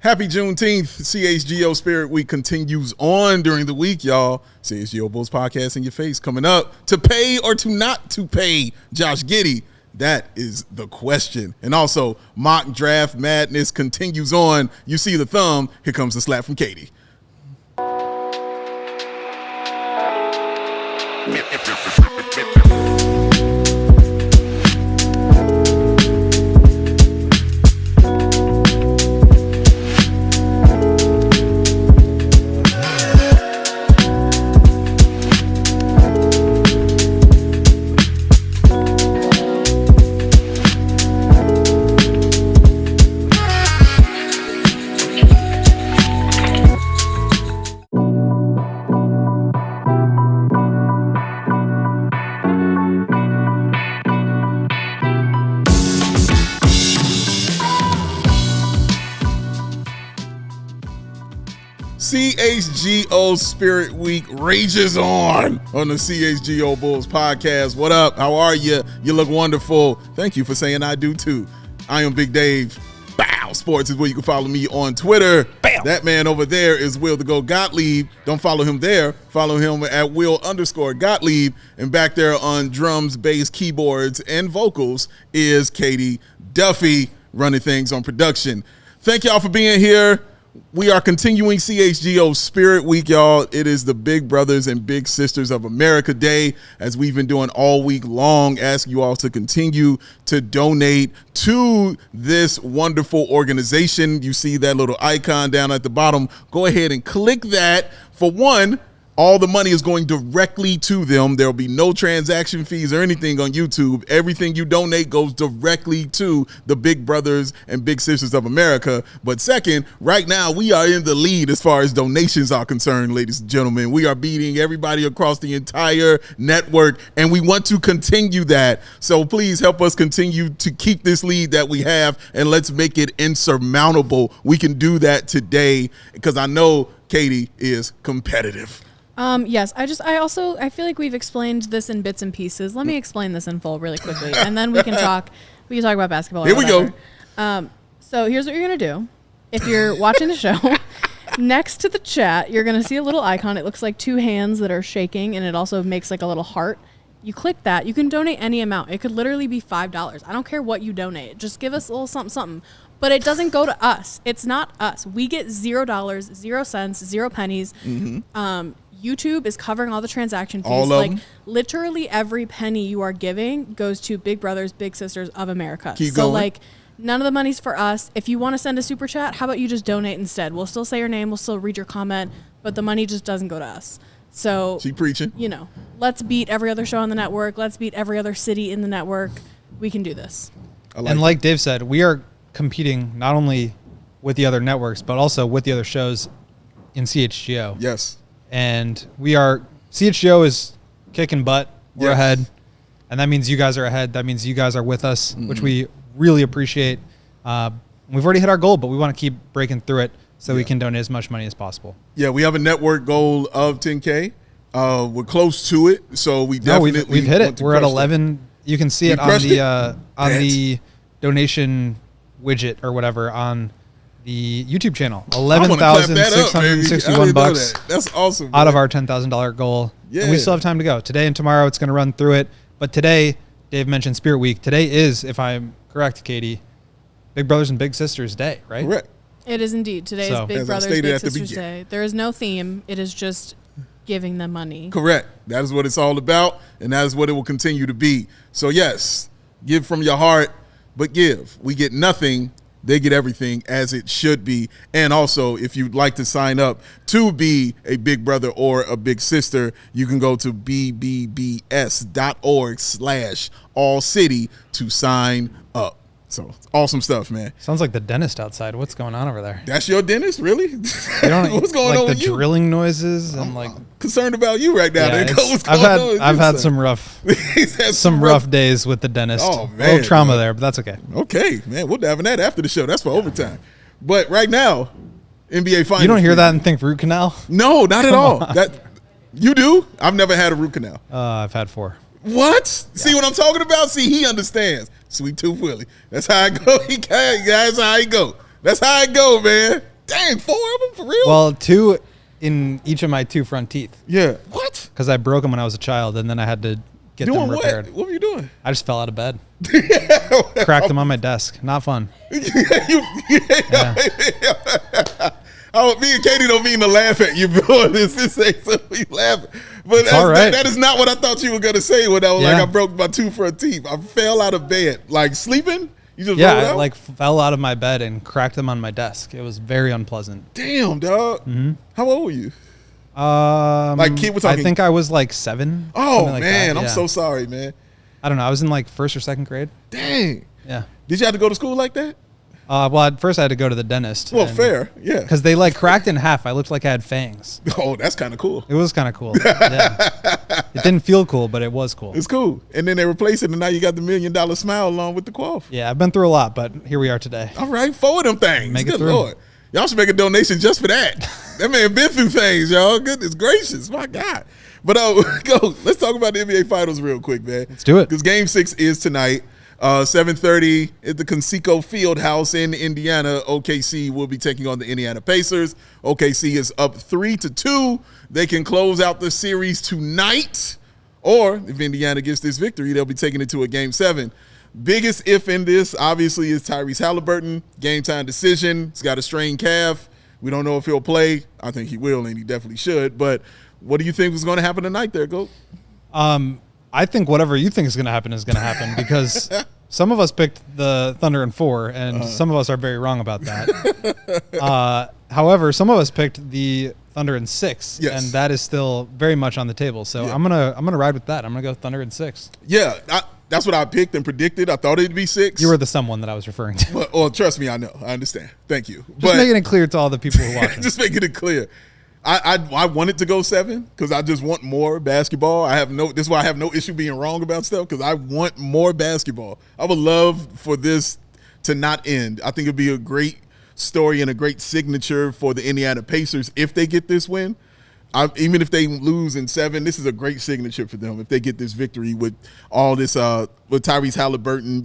Happy Juneteenth. CHGO Spirit Week continues on during the week, y'all. CHGO Bulls podcast in your face coming up. To pay or to not to pay Josh Giddey? That is the question. And also, mock draft madness continues on. You see the thumb. Here comes the slap from Katie. CHGO Spirit Week rages on the CHGO Bulls podcast. What up? How are you? You look wonderful. Thank you for saying I do too. I am Big Dave. Bow Sports is where you can follow me on Twitter. Bam. That man over there is Will the Go Gottlieb. Don't follow him there. Follow him at Will_Gottlieb. And back there on drums, bass, keyboards, and vocals is Katie Duffy running things on production. Thank y'all for being here. We are continuing CHGO Spirit Week, y'all. It is the Big Brothers and Big Sisters of America Day, as we've been doing all week long. Ask you all to continue to donate to this wonderful organization. You see that little icon down at the bottom. Go ahead and click that. For one, all the money is going directly to them. There will be no transaction fees or anything on YouTube. Everything you donate goes directly to the Big Brothers and Big Sisters of America. But second, right now we are in the lead as far as donations are concerned, ladies and gentlemen. We are beating everybody across the entire network, and we want to continue that. So please help us continue to keep this lead that we have, and let's make it insurmountable. We can do that today because I know Katie is competitive. Yes, I feel like we've explained this in bits and pieces. Let me explain this in full really quickly, and then we can talk about basketball. Here we go. So here's what you're going to do. If you're watching the show, next to the chat, you're going to see a little icon. It looks like two hands that are shaking, and it also makes like a little heart. You click that. You can donate any amount. It could literally be $5. I don't care what you donate. Just give us a little something. But it doesn't go to us. It's not us. We get $0, 0 cents, 0 pennies. Mm-hmm. YouTube is covering all the transaction fees. All of them? Literally every penny you are giving goes to Big Brothers, Big Sisters of America. Keep going. None of the money's for us. If you want to send a super chat, how about you just donate instead? We'll still say your name. We'll still read your comment, but the money just doesn't go to us. So she preaching. Let's beat every other show on the network. Let's beat every other city in the network. We can do this. Like Dave said, we are competing not only with the other networks, but also with the other shows in CHGO. Yes. And CHGO is kicking butt. We're ahead. And that means you guys are ahead. That means you guys are with us, which we really appreciate. We've already hit our goal, but we want to keep breaking through it so we can donate as much money as possible. Yeah, we have a network goal of 10K. We're close to it, so we definitely we've hit it. We're at 11. You can see it on the donation widget or whatever on the YouTube channel. $11,661. That's awesome. Out of our $10,000 goal. Yeah. And we still have time to go. Today and tomorrow it's going to run through it. But today, Dave mentioned Spirit Week. Today is, if I'm correct, Katie, Big Brothers and Big Sisters Day, right? Correct. It is indeed. Today is Big Brothers, Big Sisters Day. There is no theme. It is just giving them money. Correct. That is what it's all about, and that is what it will continue to be. So yes, give from your heart, but give. We get nothing. They get everything as it should be. And also, if you'd like to sign up to be a big brother or a big sister, you can go to bbbs.org/allcity to sign up. So awesome stuff, man. Sounds like the dentist outside. What's going on over there? That's your dentist, really? What's going on with you? The drilling noises and I'm concerned about you right now. Yeah, I've had some rough days with the dentist. Oh man, a little trauma there, but that's okay. Okay, man, we'll dive in that after the show. That's for overtime. But right now, NBA Finals. You don't hear that and think root canal? No, not at all. That you do? I've never had a root canal. I've had 4. What? Yeah. See what I'm talking about? See, he understands. Sweet Tooth Willie. That's how I go. That's how I go. That's how I go, man. Dang, 4 of them for real? Well, 2 in each of my 2 front teeth. Yeah. What? Because I broke them when I was a child, and then I had to get Doing them repaired. what? What were you doing? I just fell out of bed. Cracked them on my desk. Not fun. Yeah. Oh, me and Katie don't mean to laugh at you, bro. This ain't so we laughing. But all right. that is not what I thought you were going to say when I was like, I broke my 2 front teeth. I fell out of bed. Like sleeping? You just rolled I out? like fell out of my bed and cracked them on my desk. It was very unpleasant. Damn, dog. Mm-hmm. How old were you? Like kid, we're talking. I think I was like 7. Oh, like man. that. I'm so sorry, man. I don't know. I was in like 1st or 2nd grade. Dang. Yeah. Did you have to go to school like that? Well, at first I had to go to the dentist. Well, fair. Yeah. Because they like cracked in half. I looked like I had fangs. Oh, that's kind of cool. It was kind of cool. Yeah. It didn't feel cool, but it was cool. It's cool. And then they replaced it, and now you got the $1 million smile along with the quaff. Yeah, I've been through a lot, but here we are today. All right, 4 of them things. Make it Good through. Lord. Y'all should make a donation just for that. That man been through things, y'all. Goodness gracious. My God. But go. Let's talk about the NBA Finals real quick, man. Let's do it. Because Game 6 is tonight. 7:30 at the Conseco Fieldhouse in Indiana. OKC will be taking on the Indiana Pacers. OKC is up 3-2. They can close out the series tonight. Or if Indiana gets this victory, they'll be taking it to a Game 7. Biggest if in this, obviously, is Tyrese Halliburton. Game time decision. He's got a strained calf. We don't know if he'll play. I think he will, and he definitely should. But what do you think was going to happen tonight there, Goat? I think whatever you think is going to happen because some of us picked the Thunder in 4, and some of us are very wrong about that. However, some of us picked the Thunder in 6, yes. and that is still very much on the table. So yeah. I'm gonna ride with that. I'm gonna go Thunder in 6. Yeah, that's what I picked and predicted. I thought it'd be 6. You were the someone that I was referring to. Well, trust me, I know. I understand. Thank you. Just making it clear to all the people who are watching. Just making it clear. I wanted to go 7 because I just want more basketball. This is why I have no issue being wrong about stuff, because I want more basketball. I would love for this to not end. I think it'd be a great story and a great signature for the Indiana Pacers if they get this win. Even if they lose in 7, this is a great signature for them if they get this victory with all this with Tyrese Halliburton,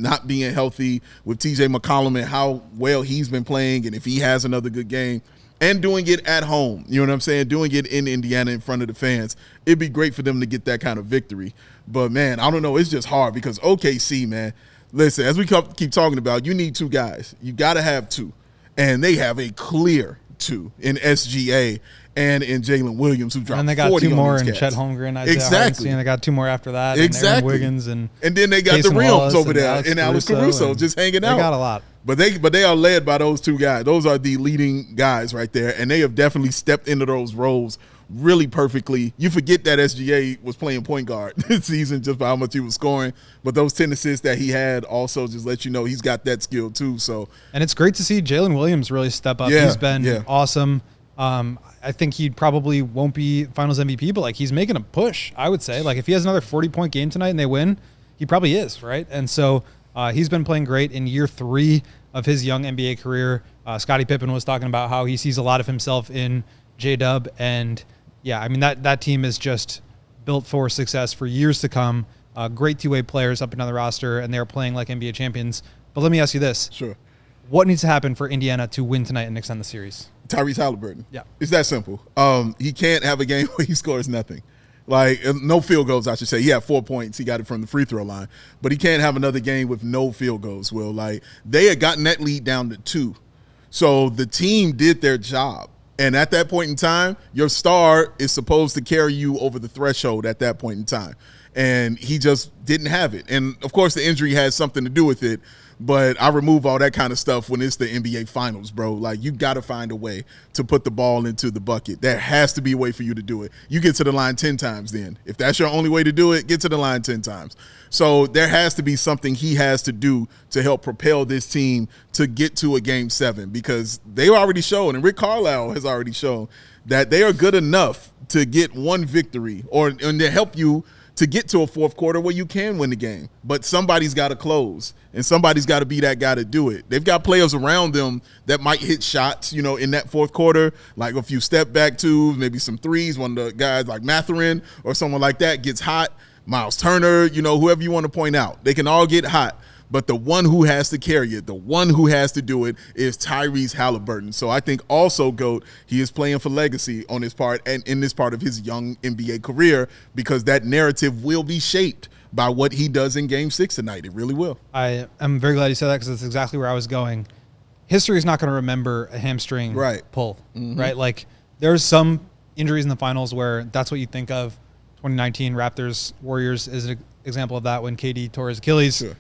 not being healthy, with TJ McCollum and how well he's been playing, and if he has another good game. And doing it at home, you know what I'm saying? Doing it in Indiana in front of the fans. It'd be great for them to get that kind of victory. But, man, I don't know. It's just hard because OKC, man, listen, as we keep talking about, you need 2 guys. You got to have 2. And they have a clear 2 in SGA and in Jalen Williams, who dropped 40 on these cats. And they got 2 more in Chet Holmgren, Isaiah Hartenstein, and they got 2 more after that. Exactly. And Aaron Wiggins and then they got Jason the Rims Wallace over there and Alex Caruso just hanging out. They got a lot. But they are led by those 2 guys. Those are the leading guys right there, and they have definitely stepped into those roles really perfectly. You forget that SGA was playing point guard this season just by how much he was scoring, but those 10 assists that he had also just let you know he's got that skill too. So, and it's great to see Jalen Williams really step up. Yeah, he's been awesome. I think he probably won't be Finals MVP, but he's making a push. I would say if he has another 40-point game tonight and they win, he probably is, right? And so he's been playing great in year 3 of his young NBA career. Scottie Pippen was talking about how he sees a lot of himself in J-Dub, and yeah, I mean that team is just built for success for years to come. Great 2-way players up and down the roster, and they're playing like NBA champions. But let me ask you this. Sure. What needs to happen for Indiana to win tonight and extend the series? Tyrese Halliburton. Yeah. It's that simple. He can't have a game where he scores nothing. No field goals, I should say. He had 4 points. He got it from the free throw line. But he can't have another game with no field goals, Will. They had gotten that lead down to 2. So the team did their job. And at that point in time, your star is supposed to carry you over the threshold at that point in time. And he just didn't have it. And, of course, the injury has something to do with it. But I remove all that kind of stuff when it's the NBA Finals, bro. You got to find a way to put the ball into the bucket. There has to be a way for you to do it. You get to the line 10 times then. If that's your only way to do it, get to the line 10 times. So there has to be something he has to do to help propel this team to get to a Game 7, because they already shown, and Rick Carlisle has already shown, that they are good enough to get one victory and to help you to get to a fourth quarter where you can win the game. But somebody's got to close, and somebody's got to be that guy to do it. They've got players around them that might hit shots, in that fourth quarter, like a few step back twos, maybe some threes. One of the guys like Mathurin or someone like that gets hot. Miles Turner, whoever you want to point out. They can all get hot. but the one who has to carry it, the one who has to do it is Tyrese Halliburton. So I think also, GOAT, he is playing for legacy on his part and in this part of his young NBA career, because that narrative will be shaped by what he does in Game 6 tonight. It really will. I am very glad you said that, because that's exactly where I was going. History is not going to remember a hamstring pull, right? Like, there's some injuries in the finals where that's what you think of. 2019 Raptors Warriors is an example of that, when KD tore his Achilles. Sure.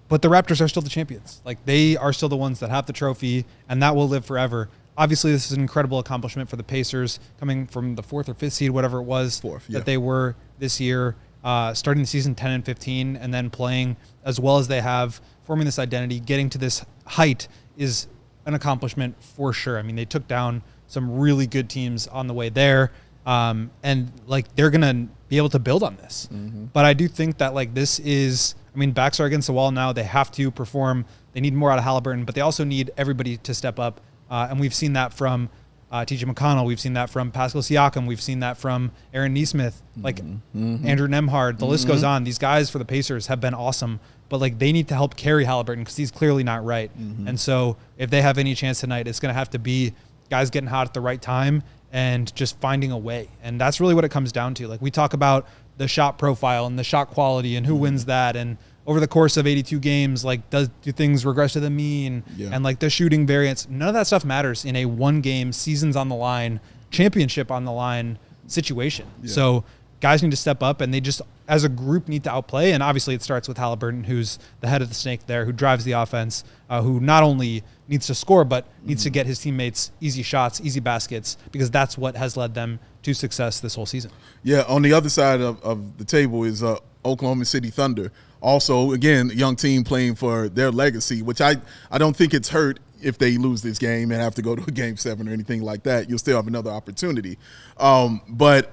But the Raptors are still the champions. Like, they are still the ones that have the trophy, and that will live forever. Obviously, this is an incredible accomplishment for the Pacers, coming from the 4th or 5th seed, whatever it was, that they were this year, starting the season 10-15, and then playing as well as they have, forming this identity, getting to this height is an accomplishment for sure. I mean, they took down some really good teams on the way there, and like, they're gonna be able to build on this. But I do think that, like, this is, I mean, backs are against the wall now. They have to perform. They need more out of Halliburton, but they also need everybody to step up. And we've seen that from T.J. McConnell. We've seen that from Pascal Siakam. We've seen that from Aaron Nesmith, like Andrew Nembhard. The list goes on. These guys for the Pacers have been awesome, but like, they need to help carry Halliburton, because he's clearly not right. And so if they have any chance tonight, it's going to have to be guys getting hot at the right time and just finding a way. And that's really what it comes down to. Like, we talk about the shot profile and the shot quality and who wins that, and over the course of 82 games, like, do things regress to the mean, and like the shooting variance. None of that stuff matters in a one-game, seasons on the line, championship on the line situation. So guys need to step up, and they just, as a group, need to outplay. And obviously it starts with Halliburton, who's the head of the snake there, who drives the offense, who not only needs to score, but needs to get his teammates easy shots, easy baskets, because that's what has led them to success this whole season. Yeah, on the other side of the table is Oklahoma City Thunder. Also, again, a young team playing for their legacy, which I don't think it's hurt if they lose this game and have to go to a Game 7 or anything like that. You'll still have another opportunity. But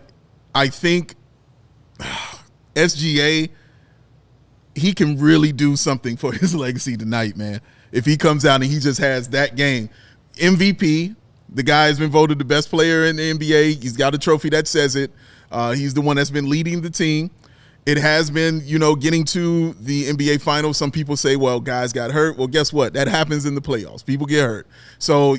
I think SGA, he can really do something for his legacy tonight, man. If he comes out and he just has that game. MVP, the guy has been voted the best player in the NBA. He's got a trophy that says it. He's the one that's been leading the team. It has been, getting to the NBA Finals. Some people say, well, guys got hurt. Well, guess what? That happens in the playoffs. People get hurt. So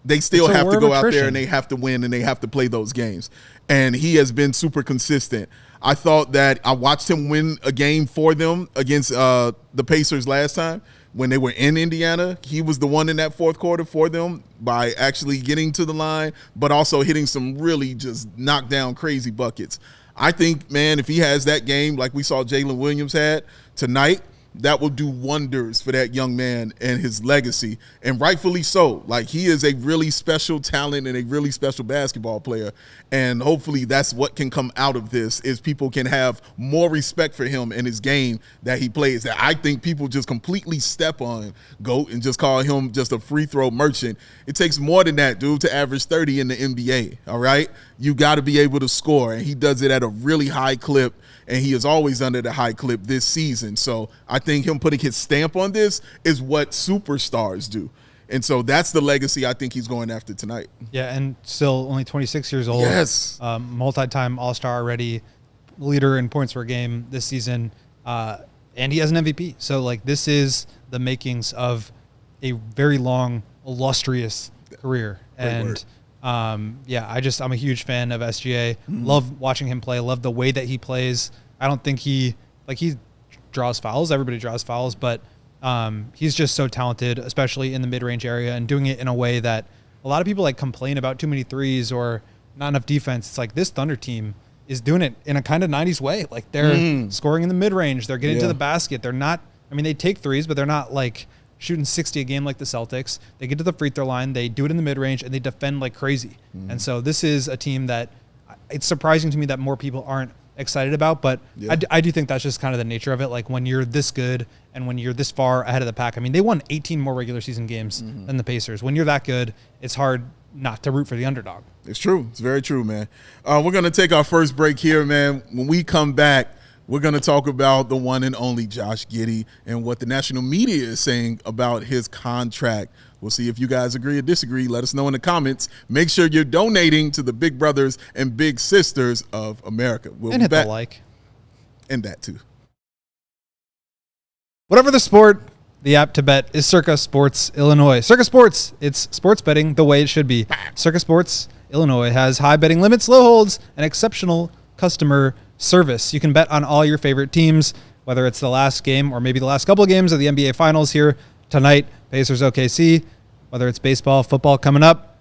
they still have to go out there and they have to win and they have to play those games. And he has been super consistent. I thought that I watched him win a game for them against the Pacers last time when they were in Indiana. He was the one in that fourth quarter for them by actually getting to the line, but also hitting some really just knockdown crazy buckets. I think, man, if he has that game like we saw Jalen Williams had tonight, that will do wonders for that young man and his legacy, and rightfully so. Like, he is a really special talent and a really special basketball player, and hopefully that's what can come out of this, is people can have more respect for him and his game that he plays, that I think people just completely step on, GOAT, and just call him just a free throw merchant. It takes more than that, dude, to average 30 in the NBA, all right? You got to be able to score, and he does it at a really high clip, and he is always under the high clip this season. So I think him putting his stamp on this is what superstars do. And so that's the legacy I think he's going after tonight. Yeah, and still only 26 years old. Yes. Multi-time All-Star already, leader in points per game this season, and he has an MVP. So, like, this is the makings of a very long, illustrious career. Great And I'm a huge fan of SGA. Love watching him play. Love the way that he plays. I don't think he draws fouls. Everybody draws fouls, but he's just so talented, especially in the mid-range area, and doing it in a way that a lot of people complain about too many threes or not enough defense. It's like this Thunder team is doing it in a kind of 90s way. Like, they're scoring in the mid-range. They're getting to the basket. They're not, they take threes, but they're not shooting 60 a game like the Celtics. They get to the free throw line, they do it in the mid-range, and they defend like crazy. And so this is a team that it's surprising to me that more people aren't excited about, but I do think that's just kind of the nature of it. Like, when you're this good and when you're this far ahead of the pack, they won 18 more regular season games than the Pacers. When you're that good, it's hard not to root for the underdog. It's true. It's very true, man. We're going to take our first break here, man. When we come back, we're going to talk about the one and only Josh Giddey and what the national media is saying about his contract. We'll see if you guys agree or disagree. Let us know in the comments. Make sure you're donating to the big brothers and big sisters of America. We'll and be hit back. The like. And that too. Whatever the sport, the app to bet is Circa Sports Illinois. Circa Sports, it's sports betting the way it should be. Circa Sports Illinois has high betting limits, low holds, and exceptional customer service. You can bet on all your favorite teams, whether it's the last game or maybe the last couple of games of the NBA Finals here tonight, Pacers OKC, whether it's baseball, football coming up.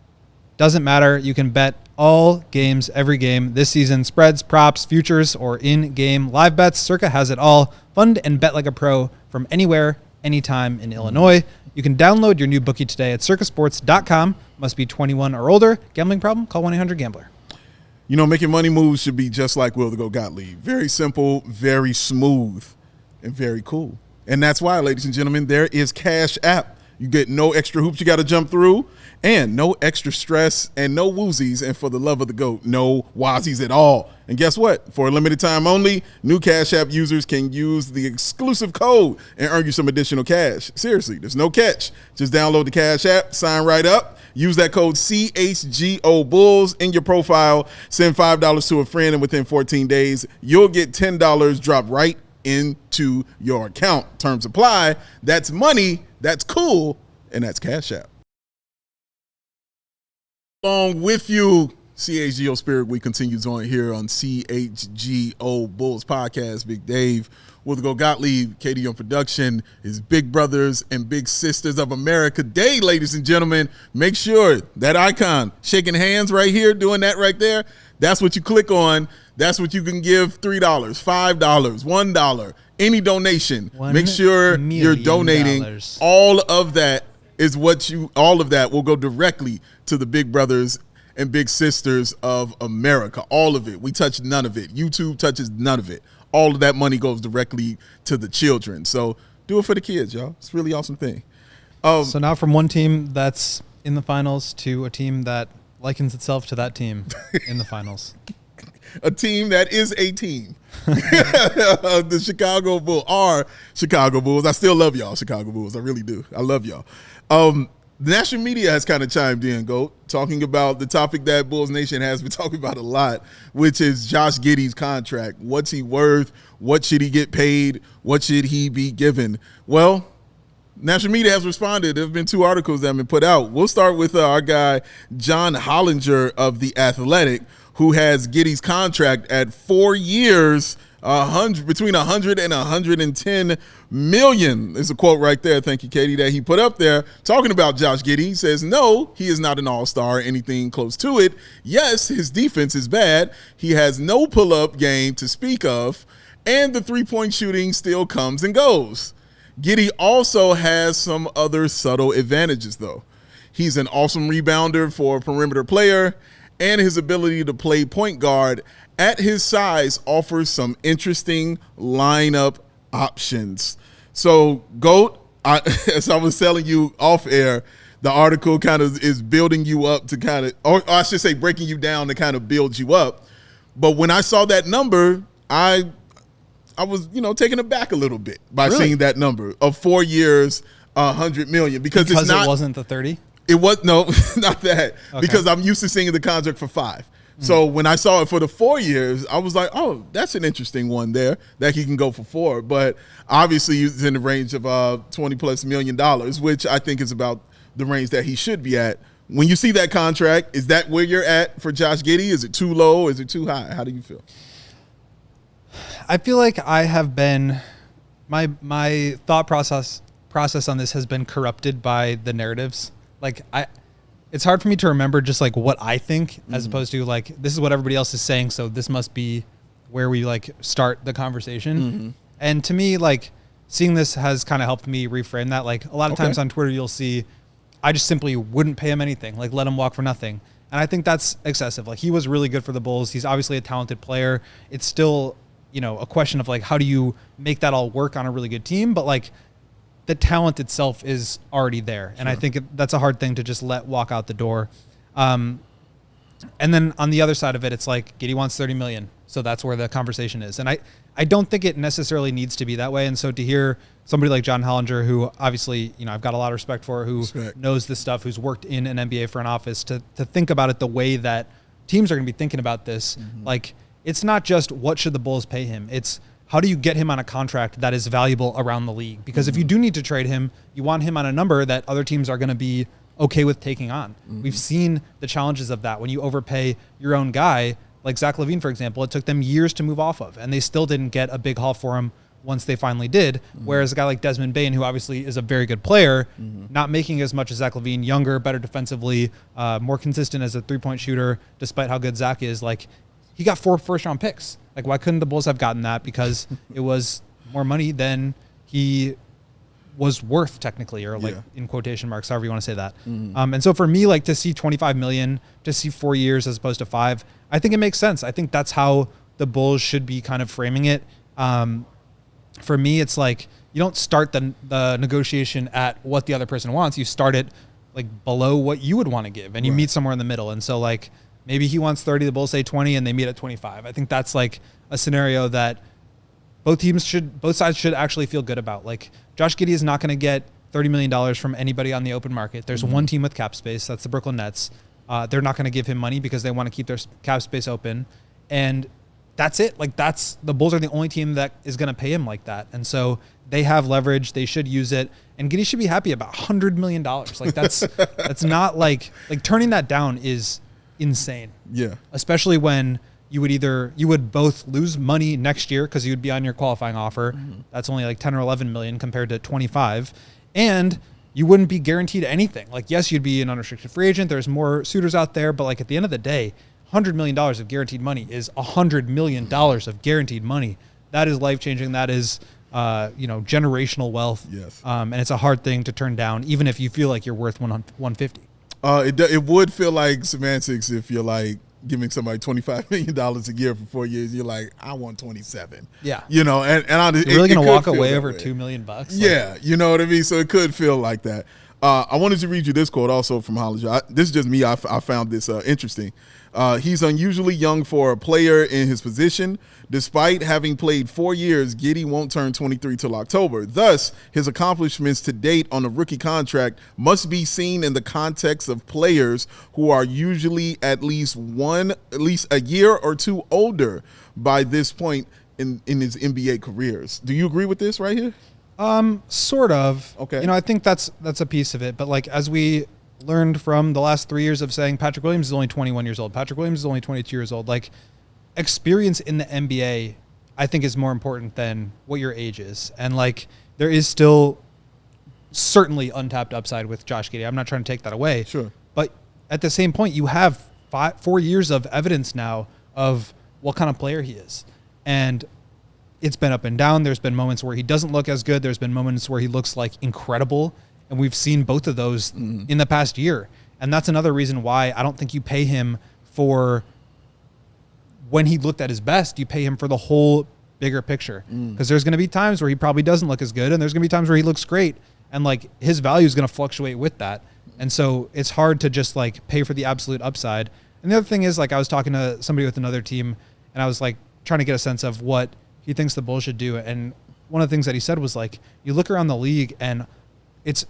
Doesn't matter. You can bet all games, every game this season, spreads, props, futures, or in-game live bets. Circa has it all. Fund and bet like a pro from anywhere, anytime in Illinois. You can download your new bookie today at circasports.com. Must be 21 or older. Gambling problem? Call 1-800-GAMBLER. You know, making money moves should be just like Will the Gottlieb. Very simple, very smooth, and very cool. And that's why, ladies and gentlemen, there is Cash App. You get no extra hoops you got to jump through, and no extra stress, and no woozies, and for the love of the GOAT, no wazies at all. And guess what? For a limited time only, new Cash App users can use the exclusive code and earn you some additional cash. Seriously, there's no catch. Just download the Cash App, sign right up, use that code CHGO Bulls in your profile, send $5 to a friend, and within 14 days, you'll get $10 dropped right into your account. Terms apply. That's money. That's cool. And that's Cash App. Along with you, CHGO Spirit Week continues on here on CHGO Bulls Podcast. Big Dave, Will the Gottlieb, Katie on production, his big brothers and big sisters of America Day, ladies and gentlemen. Make sure that icon, shaking hands right here, doing that right there, that's what you click on. That's what you can give $3, $5, $1, any donation. Make sure you're donating. All of that is all of that will go directly to the big brothers and big sisters of America. All of it. We touch none of it. YouTube touches none of it. All of that money goes directly to the children. So do it for the kids, y'all. It's a really awesome thing. So now from one team that's in the finals to a team that likens itself to that team in the finals. A team that is a team. The Chicago Bulls are Chicago Bulls. I still love y'all, Chicago Bulls. I really do. I love y'all. The national media has kind of chimed in, Goat, talking about the topic that Bulls Nation has been talking about a lot, which is Josh Giddey's contract. What's he worth? What should he get paid? What should he be given? Well, national media has responded. There have been 2 articles that have been put out. We'll start with our guy, John Hollinger of The Athletic, who has Giddey's contract at 4 years, between 100 and 110 million. There's a quote right there, thank you, Katie, that he put up there talking about Josh Giddey. He says, no, he is not an all-star or anything close to it. Yes, his defense is bad. He has no pull-up game to speak of, and the three-point shooting still comes and goes. Giddey also has some other subtle advantages, though. He's an awesome rebounder for a perimeter player, and his ability to play point guard at his size offers some interesting lineup options. So, GOAT, as I was telling you off air, the article kind of is building you up to kind of, or I should say breaking you down to kind of build you up. But when I saw that number, I was, taken aback a little bit by seeing that number of 4 years, 100 million, because it's not, it wasn't the 30. It was no, not that. Okay. Because I'm used to seeing the contract for 5. So when I saw it for the 4 years, I was like, oh, that's an interesting one there that he can go for 4. But obviously he's in the range of $20+ million, which I think is about the range that he should be at. When you see that contract, is that where you're at for Josh Giddey? Is it too low? Is it too high? How do you feel? I feel like I have been, my thought process on this has been corrupted by the narratives. Like it's hard for me to remember just like what I think as opposed to like, this is what everybody else is saying. So this must be where we like start the conversation. And to me, like seeing this has kind of helped me reframe that. Like a lot of times on Twitter, you'll see, I just simply wouldn't pay him anything, like let him walk for nothing. And I think that's excessive. Like he was really good for the Bulls. He's obviously a talented player. It's still, a question of like, how do you make that all work on a really good team? But like, the talent itself is already there. And I think that's a hard thing to just let walk out the door. And then on the other side of it, it's like Giddey wants 30 million. So that's where the conversation is. And I don't think it necessarily needs to be that way. And so to hear somebody like John Hollinger, who obviously, I've got a lot of respect for, who knows this stuff, who's worked in an NBA front office, to think about it the way that teams are going to be thinking about this. Like, it's not just what should the Bulls pay him. It's how do you get him on a contract that is valuable around the league? Because if you do need to trade him, you want him on a number that other teams are going to be okay with taking on. We've seen the challenges of that when you overpay your own guy, like Zach LaVine, for example. It took them years to move off of, and they still didn't get a big haul for him once they finally did. Whereas a guy like Desmond Bane, who obviously is a very good player, not making as much as Zach LaVine, younger, better defensively, more consistent as a three-point shooter, despite how good Zach is, like, he got 4 first-round picks. Like, why couldn't the Bulls have gotten that? Because it was more money than he was worth, technically, or like in quotation marks, however you want to say that. And so for me, like, to see $25 million, to see 4 years as opposed to 5, I think it makes sense. I think that's how the Bulls should be kind of framing it. For me, it's like you don't start the negotiation at what the other person wants. You start it like below what you would want to give, and you meet somewhere in the middle. And so, like, maybe he wants 30, the Bulls say 20, and they meet at 25. I think that's like a scenario that both sides should actually feel good about. Like, Josh Giddey is not going to get $30 million from anybody on the open market. There's one team with cap space. That's the Brooklyn Nets. They're not going to give him money because they want to keep their cap space open. And that's it. Like, the Bulls are the only team that is going to pay him like that. And so they have leverage. They should use it. And Giddey should be happy about $100 million. Like, that's not like turning that down is insane. Yeah. Especially when you would both lose money next year because you would be on your qualifying offer. That's only like 10 or 11 million compared to 25. And you wouldn't be guaranteed anything. Like, yes, you'd be an unrestricted free agent. There's more suitors out there, but like at the end of the day, $100 million of guaranteed money is $100 million of guaranteed money. That is life-changing. That is, generational wealth. Yes. And it's a hard thing to turn down, even if you feel like you're worth 150. It would feel like semantics if you're like giving somebody $25 million a year for 4 years. You're like, I want 27. Yeah. And you're really going to walk away over $2 million? Yeah. You know what I mean? So it could feel like that. I wanted to read you this quote also from Hollinger. This is just me. I found this interesting. He's unusually young for a player in his position. Despite having played 4 years, Giddey won't turn 23 till October. Thus, his accomplishments to date on a rookie contract must be seen in the context of players who are usually at least a year or two older by this point in his NBA careers. Do you agree with this right here? Sort of. Okay. I think that's a piece of it. But like, as we learned from the last 3 years of saying Patrick Williams is only 21 years old, Patrick Williams is only 22 years old, like, experience in the NBA, I think, is more important than what your age is. And like, there is still certainly untapped upside with Josh Giddey. I'm not trying to take that away. Sure. But at the same point, you have 4 years of evidence now of what kind of player he is. And it's been up and down. There's been moments where he doesn't look as good. There's been moments where he looks like incredible. And we've seen both of those in the past year. And that's another reason why I don't think you pay him for when he looked at his best. You pay him for the whole bigger picture. Because there's going to be times where he probably doesn't look as good, and there's going to be times where he looks great. And like, his value is going to fluctuate with that. And so it's hard to just like pay for the absolute upside. And the other thing is, like, I was talking to somebody with another team, and I was like trying to get a sense of what he thinks the Bulls should do. And one of the things that he said was like, you look around the league and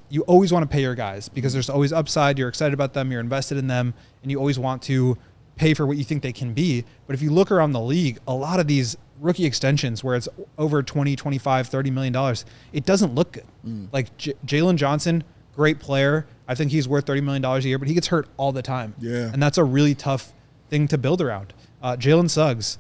you always want to pay your guys because there's always upside. You're excited about them. You're invested in them, and you always want to pay for what you think they can be. But if you look around the league, a lot of these rookie extensions where it's over 20, 25, $30 million, it doesn't look good. Like Jalen Johnson, great player. I think he's worth $30 million a year, but he gets hurt all the time. Yeah. And that's a really tough thing to build around. Jalen Suggs,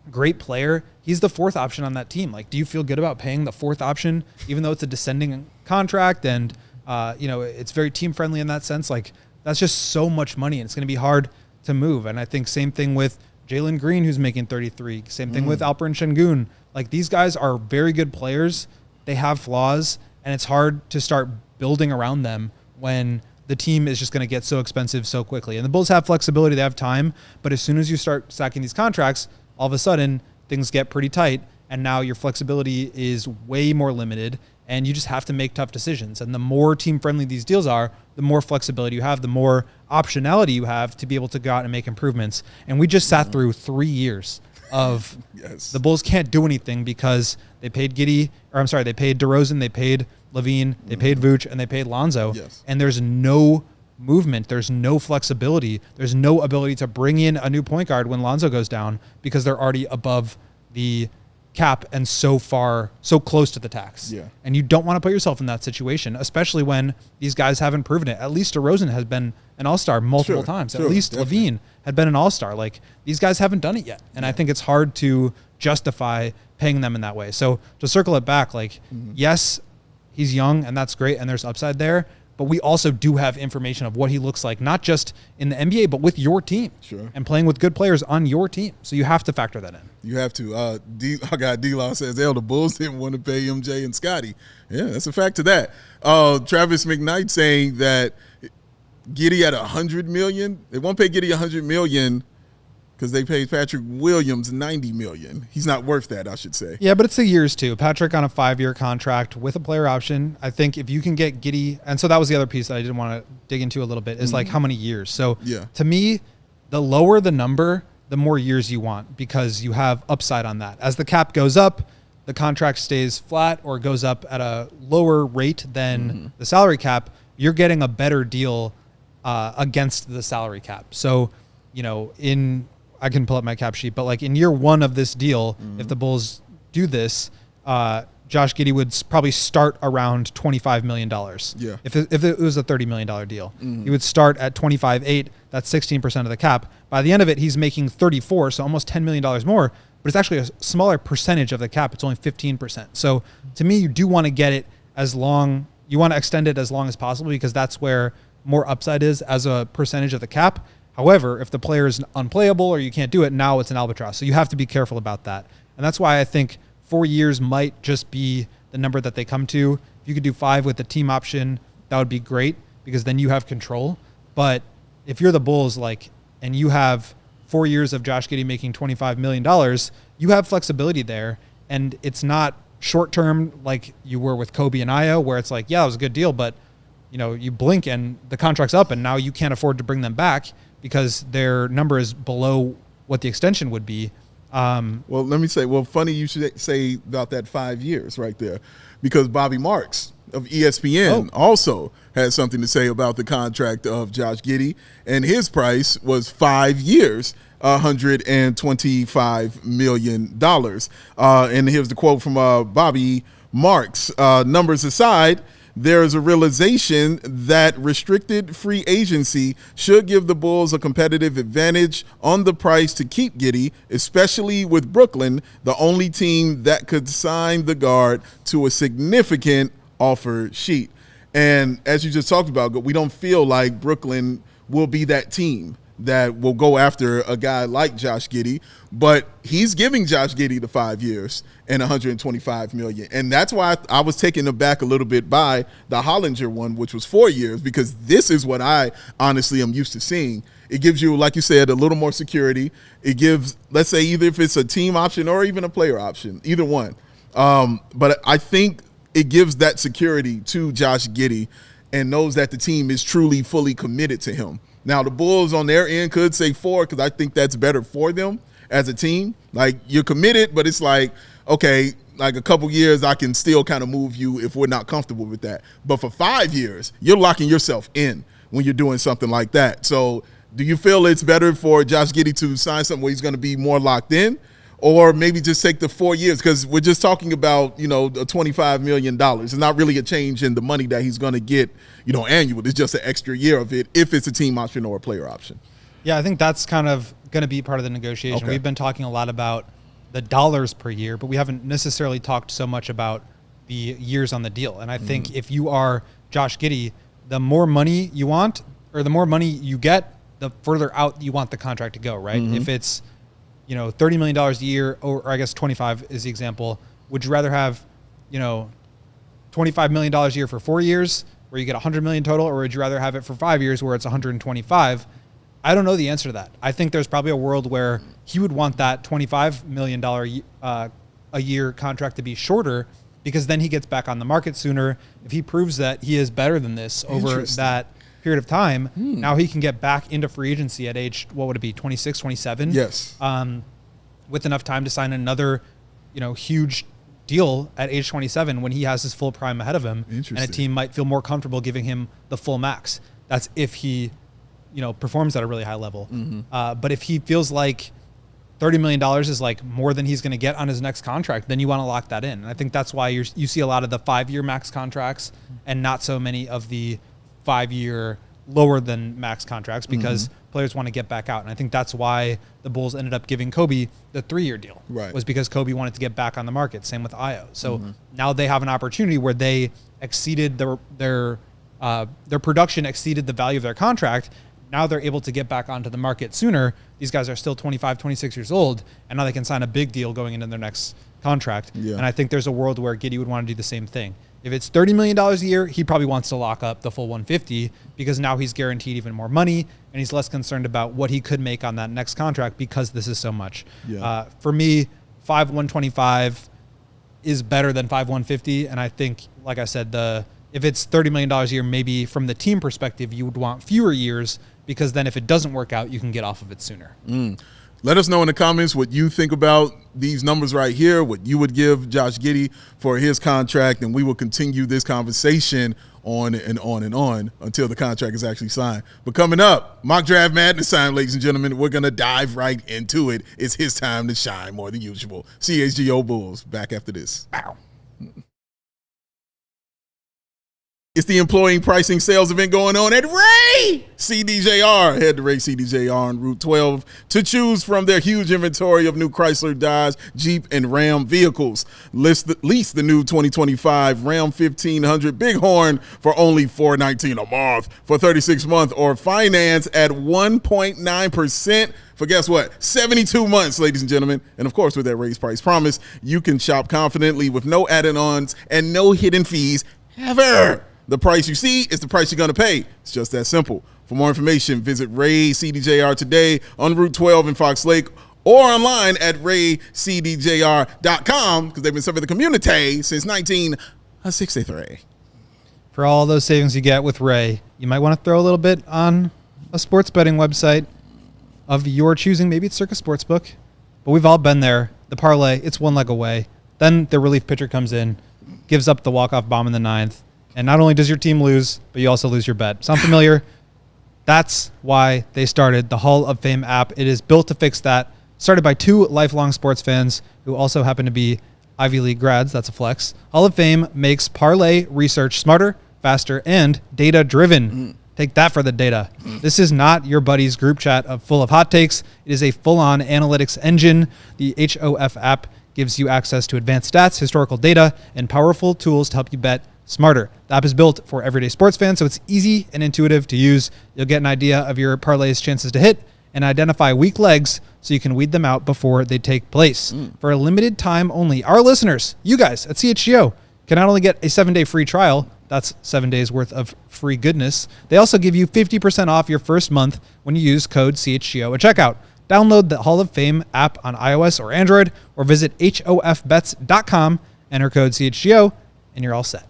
great player. He's the fourth option on that team. Like, do you feel good about paying the fourth option, even though it's a descending contract and, it's very team friendly in that sense? Like, that's just so much money, and it's going to be hard to move. And I think same thing with Jalen Green, who's making 33. Same thing with Alperen Şengün. Like, these guys are very good players. They have flaws, and it's hard to start building around them when the team is just going to get so expensive so quickly. And the Bulls have flexibility. They have time. But as soon as you start stacking these contracts, all of a sudden things get pretty tight. And now your flexibility is way more limited, and you just have to make tough decisions. And the more team-friendly these deals are, the more flexibility you have, the more optionality you have to be able to go out and make improvements. And we just sat through 3 years of the Bulls can't do anything because they paid they paid DeRozan, they paid LaVine, they paid Vooch, and they paid Lonzo. Yes. And there's no movement. There's no flexibility. There's no ability to bring in a new point guard when Lonzo goes down because they're already above the cap and so close to the tax. Yeah. And you don't want to put yourself in that situation, especially when these guys haven't proven it. At least DeRozan has been an all-star multiple times. At least definitely. LaVine had been an all-star. Like, these guys haven't done it yet. And I think it's hard to justify paying them in that way. So to circle it back, like, yes, he's young and that's great and there's upside there, but we also do have information of what he looks like, not just in the NBA, but with your team and playing with good players on your team. So you have to factor that in. You have to. I got D-Law says, the Bulls didn't want to pay MJ and Scotty. Yeah, that's a fact to that. Travis McKnight saying that Giddey at $100 million. They won't pay Giddey $100 million because they paid Patrick Williams $90 million. He's not worth that, I should say. Yeah, but it's the years too. Patrick on a 5-year contract with a player option. I think if you can get Giddey, and so that was the other piece that I didn't want to dig into a little bit, is like how many years. So to me, the lower the number, the more years you want, because you have upside on that. As the cap goes up, the contract stays flat or goes up at a lower rate than the salary cap, you're getting a better deal against the salary cap. So, you know, I can pull up my cap sheet, but like in year 1 of this deal, if the Bulls do this, Josh Giddey would probably start around $25 million. Yeah. If it was a $30 million deal, he would start at 25.8. That's 16% of the cap. By the end of it, he's making 34, so almost $10 million more, but it's actually a smaller percentage of the cap. It's only 15%. So to me, you do want to get it you want to extend it as long as possible, because that's where more upside is as a percentage of the cap. However, if the player is unplayable or you can't do it, now it's an albatross. So you have to be careful about that. And that's why I think 4 years might just be the number that they come to. If you could do 5 with the team option, that would be great, because then you have control. But if you're the Bulls, and you have 4 years of Josh Giddey making $25 million, you have flexibility there. And it's not short term like you were with Kobe and Io, where it's like, yeah, it was a good deal, but you know, you blink and the contract's up and now you can't afford to bring them back because their number is below what the extension would be. Well, let me say, funny you should say about that 5 years right there, because Bobby Marks of ESPN also had something to say about the contract of Josh Giddey, and his price was 5 years, $125 million. And here's the quote from Bobby Marks. Numbers aside, there's a realization that restricted free agency should give the Bulls a competitive advantage on the price to keep Giddey, especially with Brooklyn, the only team that could sign the guard to a significant offer sheet. And as you just talked about, we don't feel like Brooklyn will be that team that will go after a guy like Josh Giddey, but he's giving Josh Giddey the 5 years and $125 million. And that's why I was taken aback a little bit by the Hollinger one, which was 4 years, because this is what I honestly am used to seeing. It gives you, like you said, a little more security. It gives, let's say, either if it's a team option or even a player option, either one. But I think it gives that security to Josh Giddey and knows that the team is truly fully committed to him. Now, the Bulls on their end could say 4, because I think that's better for them as a team. Like, you're committed, but it's like, okay, like a couple years, I can still kind of move you if we're not comfortable with that. But for 5 years, you're locking yourself in when you're doing something like that. So do you feel it's better for Josh Giddey to sign something where he's going to be more locked in, or maybe just take the 4 years? Because we're just talking about, a $25 million. It's not really a change in the money that he's going to get, annual. It's just an extra year of it if it's a team option or a player option. Yeah, I think that's kind of going to be part of the negotiation. Okay. We've been talking a lot about the dollars per year, but we haven't necessarily talked so much about the years on the deal. And I think if you are Josh Giddey, the more money you want, or the more money you get, the further out you want the contract to go, right? If it's $30 million a year, or I guess 25 is the example. Would you rather have, $25 million a year for 4 years where you get $100 million total, or would you rather have it for 5 years where it's 125? I don't know the answer to that. I think there's probably a world where he would want that $25 million a year contract to be shorter, because then he gets back on the market sooner. If he proves that he is better than this over that period of time, now he can get back into free agency at age, what would it be, 26, 27? Yes. With enough time to sign another, huge deal at age 27 when he has his full prime ahead of him, and a team might feel more comfortable giving him the full max. That's if he, performs at a really high level. But if he feels like $30 million is like more than he's going to get on his next contract, then you want to lock that in. And I think that's why you see a lot of the 5-year max contracts and not so many of the 5-year lower than max contracts, because players want to get back out. And I think that's why the Bulls ended up giving Kobe the 3-year deal, was because Kobe wanted to get back on the market. Same with Io. So now they have an opportunity where they exceeded their production exceeded the value of their contract. Now they're able to get back onto the market sooner. These guys are still 25, 26 years old, and now they can sign a big deal going into their next contract. Yeah. And I think there's a world where Giddey would want to do the same thing. If it's $30 million a year, he probably wants to lock up the full 150, because now he's guaranteed even more money, and he's less concerned about what he could make on that next contract because this is so much. Yeah. For me, 5/125 is better than 5/150, and I think, like I said, if it's $30 million a year, maybe from the team perspective, you would want fewer years, because then if it doesn't work out, you can get off of it sooner. Let us know in the comments what you think about these numbers right here, what you would give Josh Giddey for his contract, and we will continue this conversation on and on and on until the contract is actually signed. But coming up, mock draft madness time, ladies and gentlemen. We're going to dive right into it. It's his time to shine more than usual. CHGO Bulls, back after this. Ow. It's the employee pricing sales event going on at Ray CDJR. Head to Ray CDJR on Route 12 to choose from their huge inventory of new Chrysler, Dodge, Jeep, and Ram vehicles. Lease the new 2025 Ram 1500 Bighorn for only $419 a month for 36 months, or finance at 1.9% for, guess what, 72 months, ladies and gentlemen. And of course, with that raised price promise, you can shop confidently with no add-ons and no hidden fees ever. The price you see is the price you're going to pay. It's just that simple. For more information, visit Ray CDJR today on Route 12 in Fox Lake, or online at raycdjr.com, because they've been serving the community since 1963. For all those savings you get with Ray, you might want to throw a little bit on a sports betting website of your choosing. Maybe it's Circa Sportsbook, but we've all been there. The parlay, it's one leg away. Then the relief pitcher comes in, gives up the walk-off bomb in the 9th. And not only does your team lose, but you also lose your bet. Sound familiar? That's why they started the Hall of Fame app. It is built to fix that. Started by 2 lifelong sports fans who also happen to be Ivy League grads. That's a flex. Hall of Fame makes parlay research smarter, faster, and data-driven. Take that for the data. This is not your buddy's group chat full of hot takes. It is a full-on analytics engine. The HOF app gives you access to advanced stats, historical data, and powerful tools to help you bet smarter. The app is built for everyday sports fans, so it's easy and intuitive to use. You'll get an idea of your parlay's chances to hit and identify weak legs so you can weed them out before they take place. For a limited time only, our listeners, you guys at CHGO, can not only get a 7-day free trial, that's 7 days worth of free goodness, they also give you 50% off your first month when you use code CHGO at checkout. Download the Hall of Fame app on iOS or Android, or visit hofbets.com, enter code CHGO, and you're all set.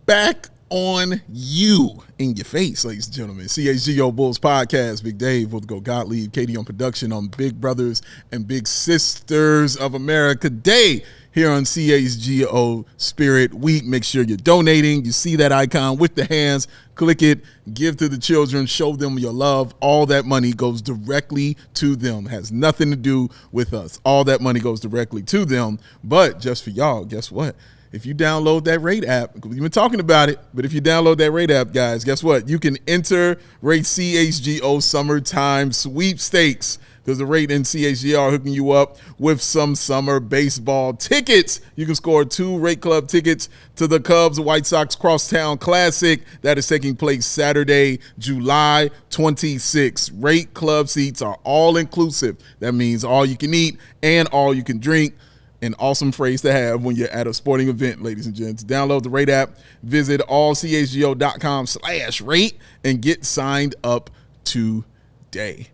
Back on you, in your face, ladies and gentlemen. CHGO Bulls Podcast. Big Dave, Will Gottlieb, Katie on production on Big Brothers and Big Sisters of America Day here on CHGO Spirit Week. Make sure you're donating. You see that icon with the hands. Click it. Give to the children. Show them your love. All that money goes directly to them. Has nothing to do with us. All that money goes directly to them. But just for y'all, guess what? If you download that Rate app, we've been talking about it, but if you download that Rate app, guys, guess what? You can enter Rate CHGO Summertime Sweepstakes, because the Rate and CHGO are hooking you up with some summer baseball tickets. You can score 2 Rate Club tickets to the Cubs White Sox Crosstown Classic. That is taking place Saturday, July 26th. Rate Club seats are all inclusive. That means all you can eat and all you can drink. An awesome phrase to have when you're at a sporting event, ladies and gents. Download the Rate app, visit allchgo.com/rate, and get signed up today.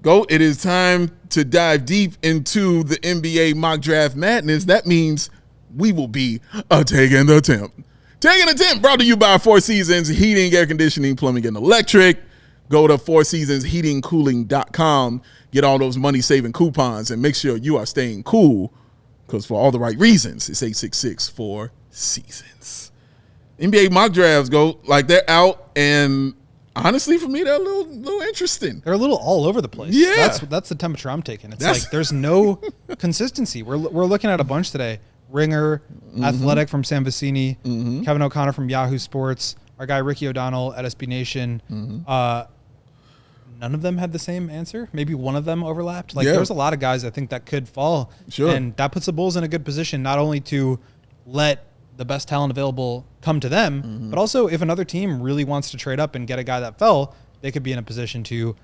Goat, it is time to dive deep into the NBA mock draft madness. That means we will be taking the temp. Taking the temp, brought to you by 4 Seasons Heating, Air Conditioning, Plumbing, and Electric. Go to 4seasonsheatingcooling.com. Get all those money-saving coupons and make sure you are staying cool, because for all the right reasons, it's 866-4 Seasons. NBA mock drafts, go like they're out, and Honestly, for me, they're a little interesting. They're a little all over the place. Yeah. That's the temperature I'm taking. It's like there's no consistency. We're looking at a bunch today. Ringer, Athletic from Sam Vecini, Kevin O'Connor from Yahoo Sports, our guy Ricky O'Donnell at SB Nation. None of them had the same answer. Maybe one of them overlapped. Like there's a lot of guys I think that could fall. Sure. And that puts the Bulls in a good position, not only to let the best talent available come to them, but also if another team really wants to trade up and get a guy that fell, they could be in a position to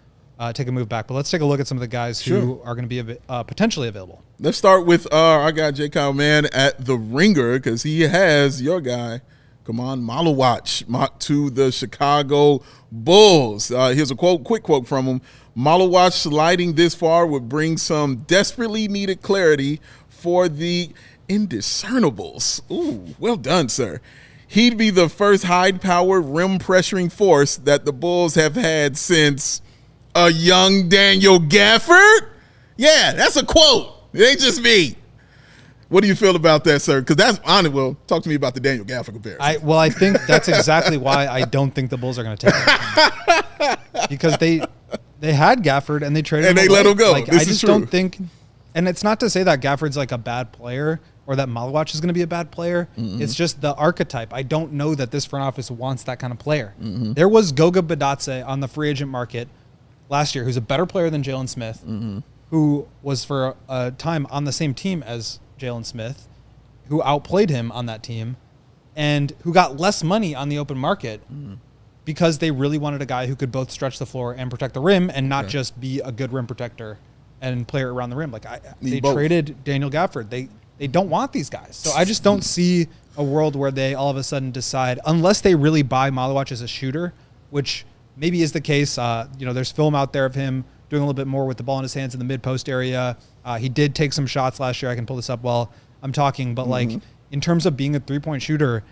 take a move back. But let's take a look at some of the guys who are going to be potentially available. Let's start with our guy, J. Kyle Man at the Ringer, because he has your guy, Khaman Maluach, mocked to the Chicago Bulls. Here's a quick quote from him. Maluach sliding this far would bring some desperately needed clarity for the indiscernibles. Ooh, well done, sir. He'd be the first high-powered rim-pressuring force that the Bulls have had since a young Daniel Gafford? Yeah, that's a quote. It ain't just me. What do you feel about that, sir? Because that's honest. Well, talk to me about the Daniel Gafford comparison. I think that's exactly why I don't think the Bulls are going to take him. Because they had Gafford and they traded him and they away. let him go. Like, I just don't think, and it's not to say that Gafford's like a bad player or that Maluach is going to be a bad player. It's just the archetype. I don't know that this front office wants that kind of player. There was Goga Badatse on the free agent market last year, who's a better player than Jalen Smith, who was for a time on the same team as Jalen Smith, who outplayed him on that team, and who got less money on the open market because they really wanted a guy who could both stretch the floor and protect the rim and not just be a good rim protector and player around the rim. Like they traded Daniel Gafford. They don't want these guys. So I just don't see a world where they all of a sudden decide, unless they really buy Maluach as a shooter, which maybe is the case. There's film out there of him doing a little bit more with the ball in his hands in the mid-post area. He did take some shots last year. I can pull this up while I'm talking. But, in terms of being a three-point shooter,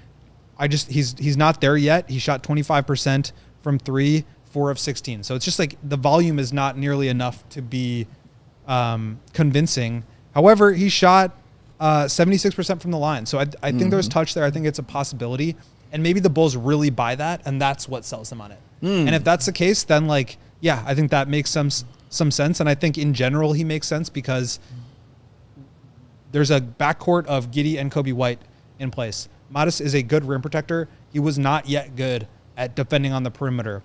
he's not there yet. He shot 25% from 3, 4 of 16. So it's just like the volume is not nearly enough to be convincing. However, he shot 76% from the line. So I think there's touch there. I think it's a possibility. And maybe the Bulls really buy that, and that's what sells them on it. And if that's the case, then, I think that makes some sense. And I think in general he makes sense because there's a backcourt of Giddey and Kobe White in place. Modest is a good rim protector. He was not yet good at defending on the perimeter.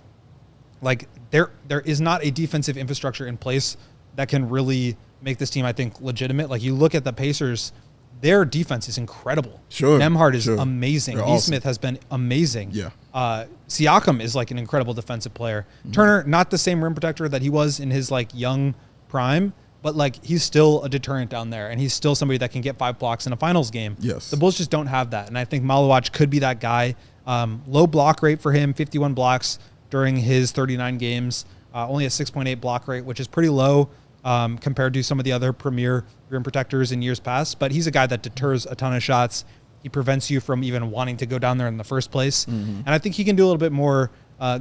Like there is not a defensive infrastructure in place that can really make this team, I think, legitimate. Like you look at the Pacers, their defense is incredible. Sure. Nembhard is amazing. They're Nesmith has been amazing. Yeah. Siakam is like an incredible defensive player. Turner, not the same rim protector that he was in his young prime, but he's still a deterrent down there, and he's still somebody that can get 5 blocks in a finals game. Yes. The Bulls just don't have that, and I think Maluach could be that guy. Low block rate for him, 51 blocks during his 39 games. Only a 6.8 block rate, which is pretty low compared to some of the other premier rim protectors in years past. But he's a guy that deters a ton of shots. He prevents you from even wanting to go down there in the first place. And I think he can do a little bit more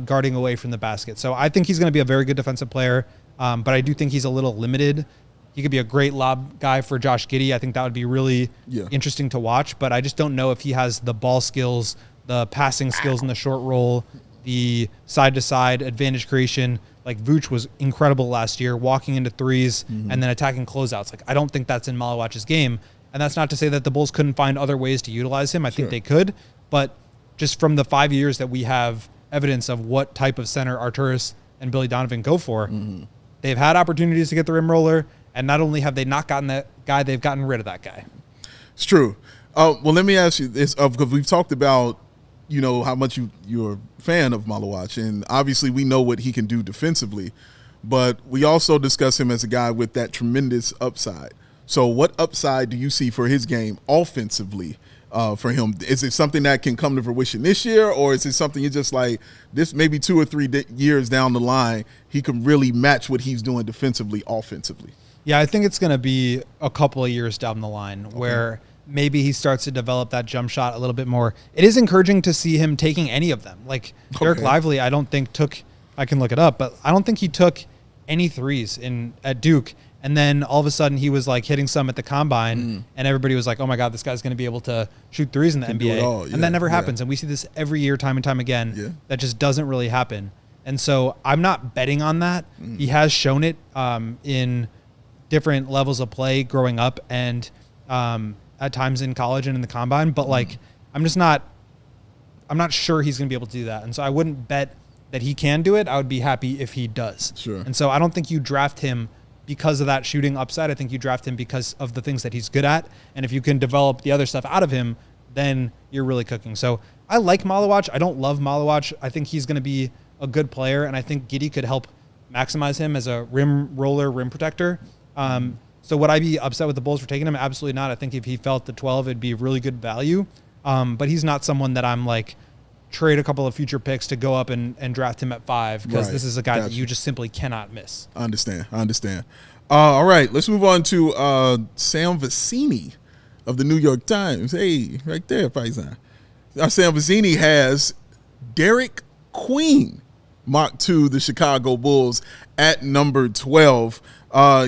guarding away from the basket. So I think he's going to be a very good defensive player, but I do think he's a little limited. He could be a great lob guy for Josh Giddey. I think that would be really interesting to watch, but I just don't know if he has the ball skills, the passing skills in the short roll, the side-to-side advantage creation. Vooch was incredible last year, walking into threes and then attacking closeouts. I don't think that's in Maluach's game. And that's not to say that the Bulls couldn't find other ways to utilize him. I think they could. But just from the 5 years that we have evidence of what type of center Arturas and Billy Donovan go for, they've had opportunities to get the rim roller. And not only have they not gotten that guy, they've gotten rid of that guy. It's true. Well, let me ask you this, because we've talked about, how much you're a fan of Maluach. And obviously we know what he can do defensively. But we also discuss him as a guy with that tremendous upside. So what upside do you see for his game offensively for him? Is it something that can come to fruition this year, or is it something you're just this maybe 2 or 3 years down the line, he can really match what he's doing defensively, offensively? Yeah, I think it's going to be a couple of years down the line where maybe he starts to develop that jump shot a little bit more. It is encouraging to see him taking any of them. Derek Lively, I don't think I can look it up, but I don't think he took any threes at Duke. And then all of a sudden he was hitting some at the combine and everybody was like, oh my God, this guy's going to be able to shoot threes in the NBA. And that never happens. And we see this every year, time and time again. That just doesn't really happen. And so I'm not betting on that. He has shown it in different levels of play growing up and at times in college and in the combine. But like, I'm not sure he's going to be able to do that. And so I wouldn't bet that he can do it. I would be happy if he does. Sure. And so I don't think you draft him because of that shooting upside. I think you draft him because of the things that he's good at. And if you can develop the other stuff out of him, then you're really cooking. So I like Maluach. I don't love Maluach. I think he's going to be a good player, and I think Giddey could help maximize him as a rim roller, rim protector. So would I be upset with the Bulls for taking him? Absolutely not. I think if he felt the 12, it'd be really good value. But he's not someone that I'm like, trade a couple of future picks to go up and draft him at 5 because this is a guy that you just simply cannot miss. I understand. All right, let's move on to Sam Vecini of the New York Times. Hey, right there, Paisan. Sam Vecini has Derik Queen mocked to the Chicago Bulls at number 12.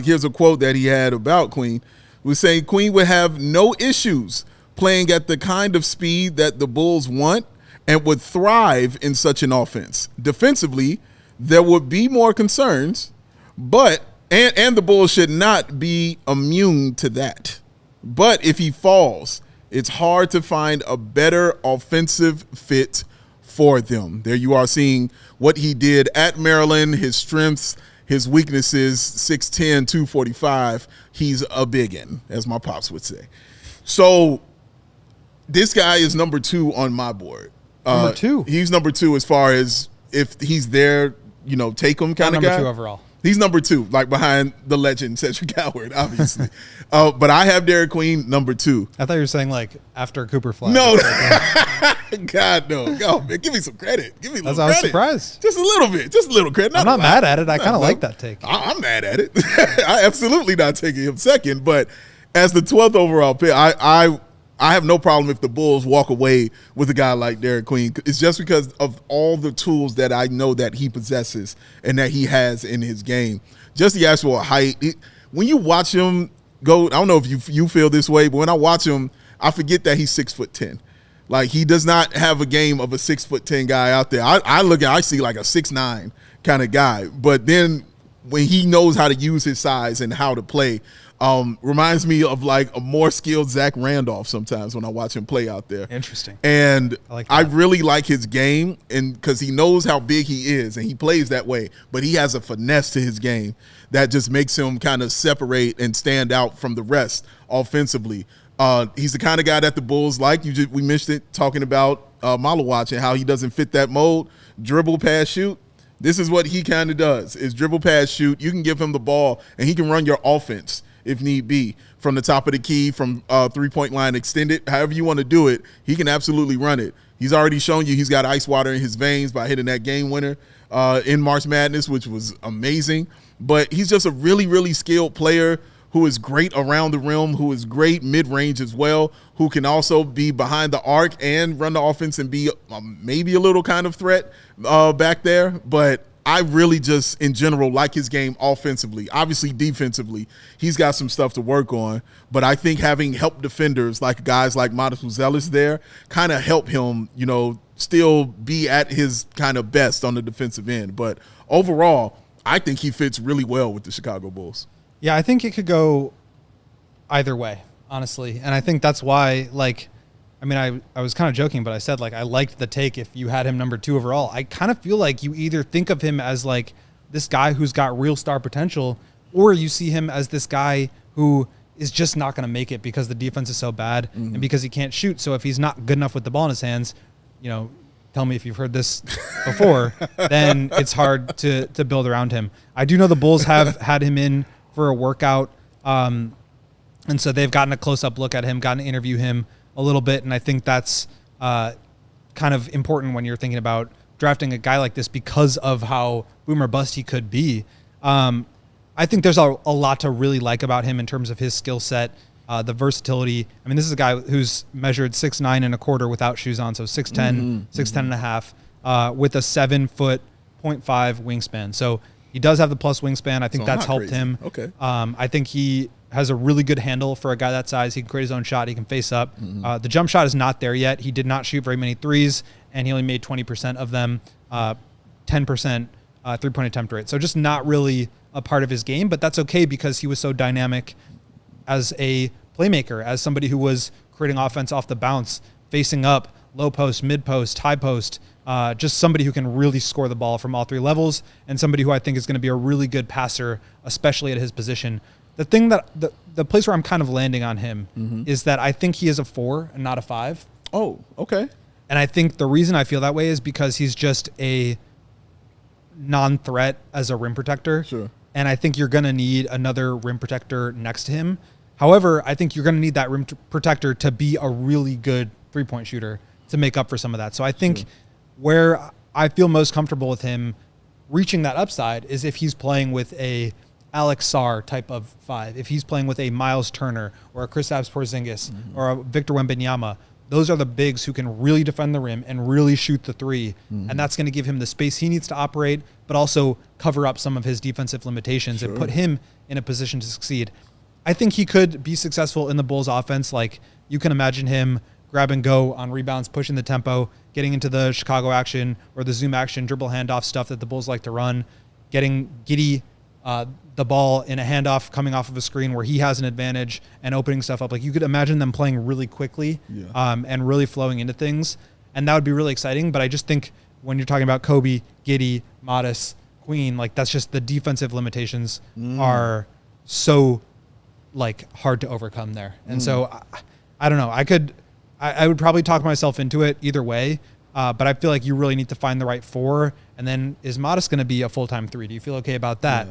Here's a quote that he had about Queen. He was saying Queen would have no issues playing at the kind of speed that the Bulls want and would thrive in such an offense. Defensively, there would be more concerns, but and the Bulls should not be immune to that. But if he falls, it's hard to find a better offensive fit for them. There you are seeing what he did at Maryland, his strengths, his weaknesses, 6'10", 245. He's a biggin, as my pops would say. So this guy is number 2 on my board. Number 2? He's number 2 as far as if he's there, take him kind of guy. Number 2 overall. He's number 2, like behind the legend Cedric Howard, obviously. But I have Derik Queen number 2. I thought you were saying like after Cooper Flag. No, God no. Go, man, give me some credit. Give me a little credit. I was surprised. Just a little bit. Just a little credit. I'm not mad at it. I kind of like that take. I'm mad at it. I absolutely not taking him second. But as the 12th overall pick, I have no problem if the Bulls walk away with a guy like Derik Queen. It's just because of all the tools that I know that he possesses and that he has in his game. Just the actual height. When you watch him go, I don't know if you feel this way, but when I watch him, I forget that he's 6'10". Like, he does not have a game of a 6'10" guy out there. I see like a 6'9" kind of guy. But then when he knows how to use his size and how to play, reminds me of like a more skilled Zach Randolph sometimes when I watch him play out there. Interesting. And I really like his game, and because he knows how big he is and he plays that way, but he has a finesse to his game that just makes him kind of separate and stand out from the rest offensively. He's the kind of guy that the Bulls like. We mentioned it talking about Maluach and how he doesn't fit that mold. Dribble, pass, shoot. This is what he kind of does, is dribble, pass, shoot. You can give him the ball, and he can run your offense if need be, from the top of the key, from three-point line extended, however you want to do it, he can absolutely run it. He's already shown you he's got ice water in his veins by hitting that game winner in March Madness, which was amazing. But he's just a really, really skilled player who is great around the rim, who is great mid-range as well, who can also be behind the arc and run the offense and be maybe a little kind of threat back there. But I really just, in general, like his game offensively. Obviously, defensively, he's got some stuff to work on. But I think having help defenders like guys like Modest Buzelis there kind of help him, still be at his kind of best on the defensive end. But overall, I think he fits really well with the Chicago Bulls. Yeah, I think it could go either way, honestly. And I think that's why, I was kind of joking, but I said, I liked the take if you had him number 2 overall. I kind of feel like you either think of him as, this guy who's got real star potential, or you see him as this guy who is just not going to make it because the defense is so bad and because he can't shoot. So if he's not good enough with the ball in his hands, tell me if you've heard this before, then it's hard to build around him. I do know the Bulls have had him in for a workout, and so they've gotten a close-up look at him, gotten to interview him a little bit, and I think that's kind of important when you're thinking about drafting a guy like this because of how boom or bust he could be. I think there's a lot to really like about him in terms of his skill set, the versatility. I mean, this is a guy who's measured 6'9" and a quarter without shoes on, so 6'10", 6'10" and a half, with a 7'0.5" wingspan. So he does have the plus wingspan. I think that's helped him. Okay. I think he has a really good handle for a guy that size. He can create his own shot. He can face up. The jump shot is not there yet. He did not shoot very many threes, and he only made 20% of them. 10 10% 3-point attempt rate. So just not really a part of his game, but that's okay because he was so dynamic as a playmaker, as somebody who was creating offense off the bounce, facing up, low post, mid post, high post, just somebody who can really score the ball from all three levels, and somebody who I think is going to be a really good passer, especially at his position. The thing that the place where I'm kind of landing on him is that I think he is a 4 and not a 5. Oh, okay. And I think the reason I feel that way is because he's just a non-threat as a rim protector. Sure. And I think you're going to need another rim protector next to him. However, I think you're going to need that rim protector to be a really good 3-point shooter to make up for some of that. So I think where I feel most comfortable with him reaching that upside is if he's playing with a Alex Sarr type of 5, if he's playing with a Miles Turner or a Kristaps Porzingis or a Victor Wembanyama. Those are the bigs who can really defend the rim and really shoot the 3. And that's going to give him the space he needs to operate, but also cover up some of his defensive limitations and put him in a position to succeed. I think he could be successful in the Bulls offense. Like, you can imagine him grab and go on rebounds, pushing the tempo, getting into the Chicago action or the zoom action, dribble handoff stuff that the Bulls like to run, getting Giddey the ball in a handoff coming off of a screen where he has an advantage and opening stuff up. Like, you could imagine them playing really quickly and really flowing into things. And that would be really exciting. But I just think when you're talking about Kobe, Giddey, Modest, Queen, like, that's just the defensive limitations are so like hard to overcome there. And so I don't know. I would probably talk myself into it either way. But I feel like you really need to find the right 4. And then is Modest going to be a full-time 3? Do you feel okay about that?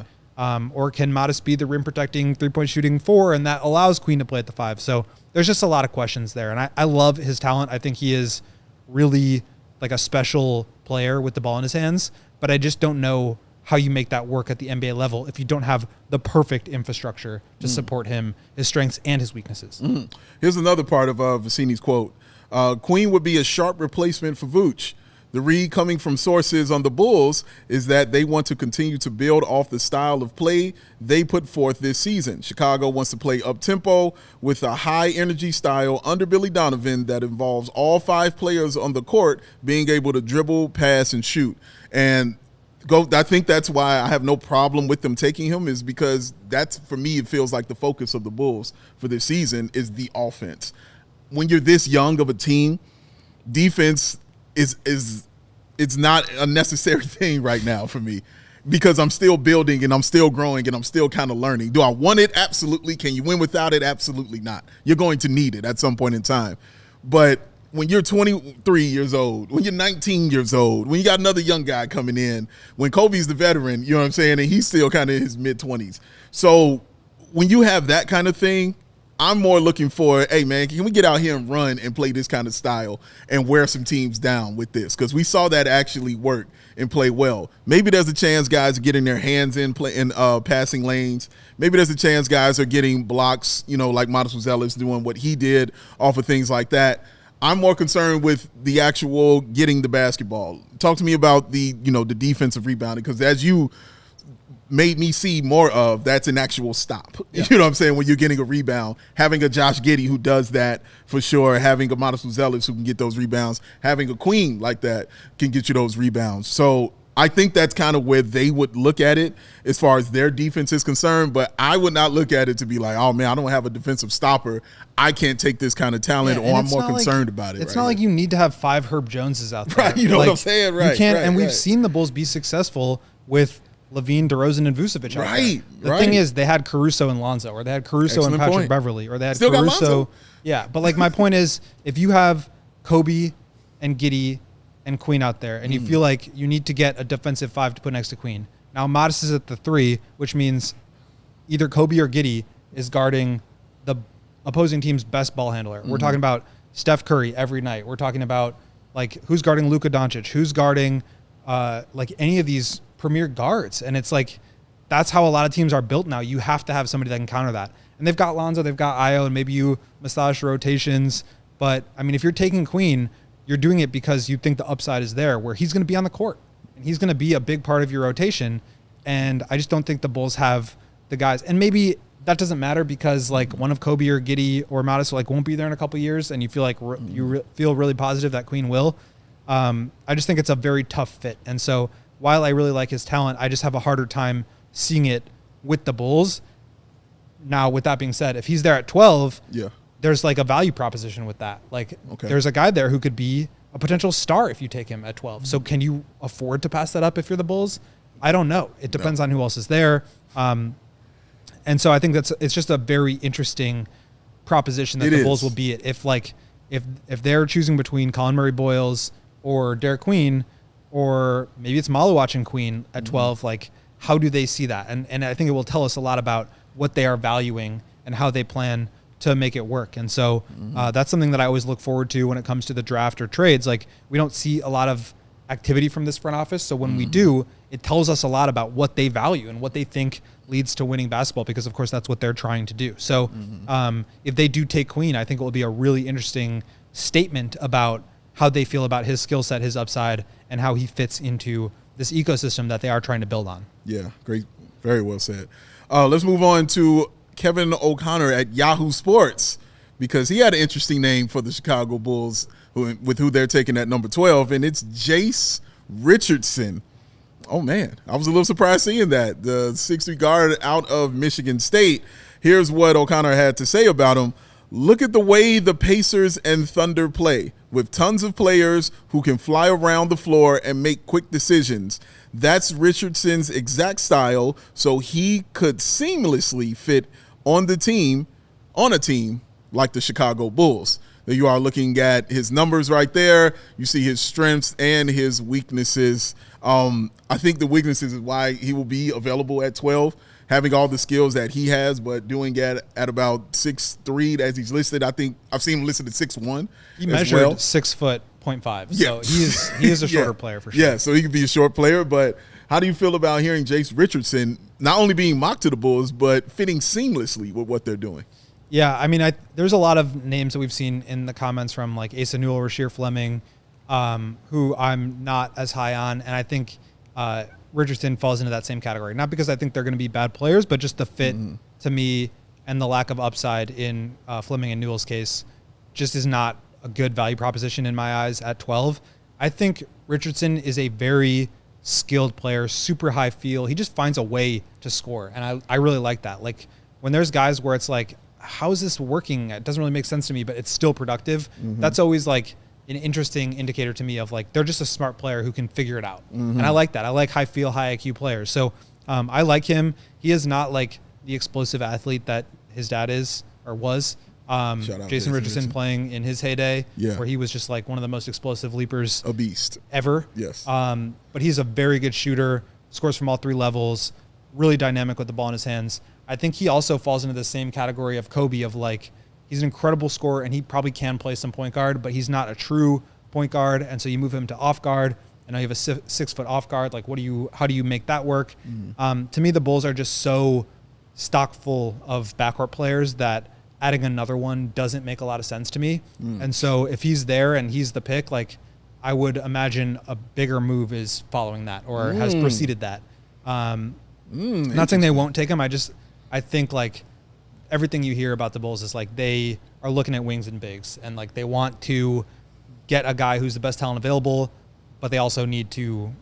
Or can Modest be the rim protecting 3-point shooting 4 and that allows Queen to play at the 5? So there's just a lot of questions there. And I love his talent. I think he is really like a special player with the ball in his hands, but I just don't know how you make that work at the NBA level if you don't have the perfect infrastructure to support him, his strengths and his weaknesses. Here's another part of Vicini's quote. Queen would be a sharp replacement for Vooch. The read coming from sources on the Bulls is that they want to continue to build off the style of play they put forth this season. Chicago wants to play up-tempo with a high-energy style under Billy Donovan that involves all 5 players on the court being able to dribble, pass, and shoot. And I think that's why I have no problem with them taking him, is because that's, for me, it feels like the focus of the Bulls for this season is the offense. When you're this young of a team, defense it's not a necessary thing right now for me, because I'm still building and I'm still growing and I'm still kind of learning. Do I want it? Absolutely. Can you win without it? Absolutely not. You're going to need it at some point in time. But when you're 23 years old, when you're 19 years old, when you got another young guy coming in, when Kobe's the veteran, you know what I'm saying, and he's still kind of in his mid-20s. So when you have that kind of thing, I'm more looking for, hey, man, can we get out here and run and play this kind of style and wear some teams down with this? Because we saw that actually work and play well. Maybe there's a chance guys are getting their hands in passing lanes. Maybe there's a chance guys are getting blocks, you know, like Modest Ellis doing what he did off of things like that. I'm more concerned with the actual getting the basketball. Talk to me about the defensive rebounding, because as you made me see more of, that's an actual stop. Yeah. You know what I'm saying? When you're getting a rebound, having a Josh Giddey who does that for sure, having a Modest Ellis who can get those rebounds, having a Queen like that can get you those rebounds. So I think that's kind of where they would look at it as far as their defense is concerned, but I would not look at it to be like, oh man, I don't have a defensive stopper, I can't take this kind of talent, or I'm more concerned about it. It's not like you need to have 5 Herb Joneses out there. Right, you know what I'm saying? Right. You can't, and we've seen the Bulls be successful with Levine, DeRozan, and Vucevic out there. The thing is, they had Caruso and Lonzo, or they had Caruso and Patrick Beverly, or they had Still Caruso. Yeah, but like my point is, if you have Kobe and Giddey and Queen out there, and you feel like you need to get a defensive 5 to put next to Queen. Now Modest is at the 3, which means either Kobe or Giddey is guarding the opposing team's best ball handler. We're talking about Steph Curry every night. We're talking about like who's guarding Luka Doncic, who's guarding like any of these premier guards. And it's like, that's how a lot of teams are built now. You have to have somebody that can counter that. And they've got Lonzo, they've got Io, and maybe you massage rotations. But I mean, if you're taking Queen, you're doing it because you think the upside is there, where he's going to be on the court and he's going to be a big part of your rotation. And I just don't think the Bulls have the guys. And maybe that doesn't matter because like one of Kobe or Giddey or Modest like won't be there in a couple of years, and you feel like feel really positive that Queen will. I just think it's a very tough fit. And so while I really like his talent, I just have a harder time seeing it with the Bulls. Now, with that being said, if he's there at 12, there's like a value proposition with that. Like there's a guy there who could be a potential star if you take him at 12. So can you afford to pass that up if you're the Bulls? I don't know. It depends on who else is there. And so I think it's just a very interesting proposition that the Bulls will be at. If they're choosing between Colin Murray-Boyles or Derik Queen, or maybe it's Maluach and Queen at 12, like how do they see that? And I think it will tell us a lot about what they are valuing and how they plan to make it work. And so that's something that I always look forward to when it comes to the draft or trades. Like we don't see a lot of activity from this front office. So when we do, it tells us a lot about what they value and what they think leads to winning basketball, because of course that's what they're trying to do. So if they do take Queen, I think it will be a really interesting statement about how they feel about his skill set, his upside, and how he fits into this ecosystem that they are trying to build on. Yeah, great. Very well said. Let's move on to Kevin O'Connor at Yahoo Sports, because he had an interesting name for the Chicago Bulls with who they're taking at number 12, and it's Jase Richardson. Oh, man, I was a little surprised seeing that. The 6'3" guard out of Michigan State. Here's what O'Connor had to say about him. Look at the way the Pacers and Thunder play, with tons of players who can fly around the floor and make quick decisions. That's Richardson's exact style, so he could seamlessly fit on a team like the Chicago Bulls. There you are looking at his numbers right there. You see his strengths and his weaknesses. I think the weaknesses is why he will be available at 12, having all the skills that he has, but doing it at about 6'3" as he's listed. I think I've seen him listed at 6'1". He measured 6 foot 0.5. So he is a shorter player for sure. Yeah, so he could be a short player. But how do you feel about hearing Jase Richardson not only being mocked to the Bulls, but fitting seamlessly with what they're doing? Yeah, I mean, there's a lot of names that we've seen in the comments from like Asa Newell, Rasheer Fleming, who I'm not as high on. And I think Richardson falls into that same category. Not because I think they're going to be bad players, but just the fit to me and the lack of upside in Fleming and Newell's case just is not a good value proposition in my eyes at 12. I think Richardson is a very skilled player, super high feel. He just finds a way to score. And I really like that. Like when there's guys where it's like, how is this working? It doesn't really make sense to me, but it's still productive. That's always like an interesting indicator to me of like, they're just a smart player who can figure it out. And I like that. I like high feel, high IQ players. So I like him. He is not like the explosive athlete that his dad is or was. Jason Richardson playing in his heyday, where he was just like one of the most explosive leapers, a beast ever. Yes. But he's a very good shooter, scores from all three levels, really dynamic with the ball in his hands. I think he also falls into the same category of Kobe of like, he's an incredible scorer and he probably can play some point guard, but he's not a true point guard. And so you move him to off guard, and now you have a 6 foot off guard. Like, how do you make that work? To me, the Bulls are just so stock full of backcourt players that adding another one doesn't make a lot of sense to me. And so if he's there and he's the pick, like I would imagine a bigger move is following that or has preceded that. Not saying they won't take him. I think like everything you hear about the Bulls is like they are looking at wings and bigs, and like they want to get a guy who's the best talent available, but they also need to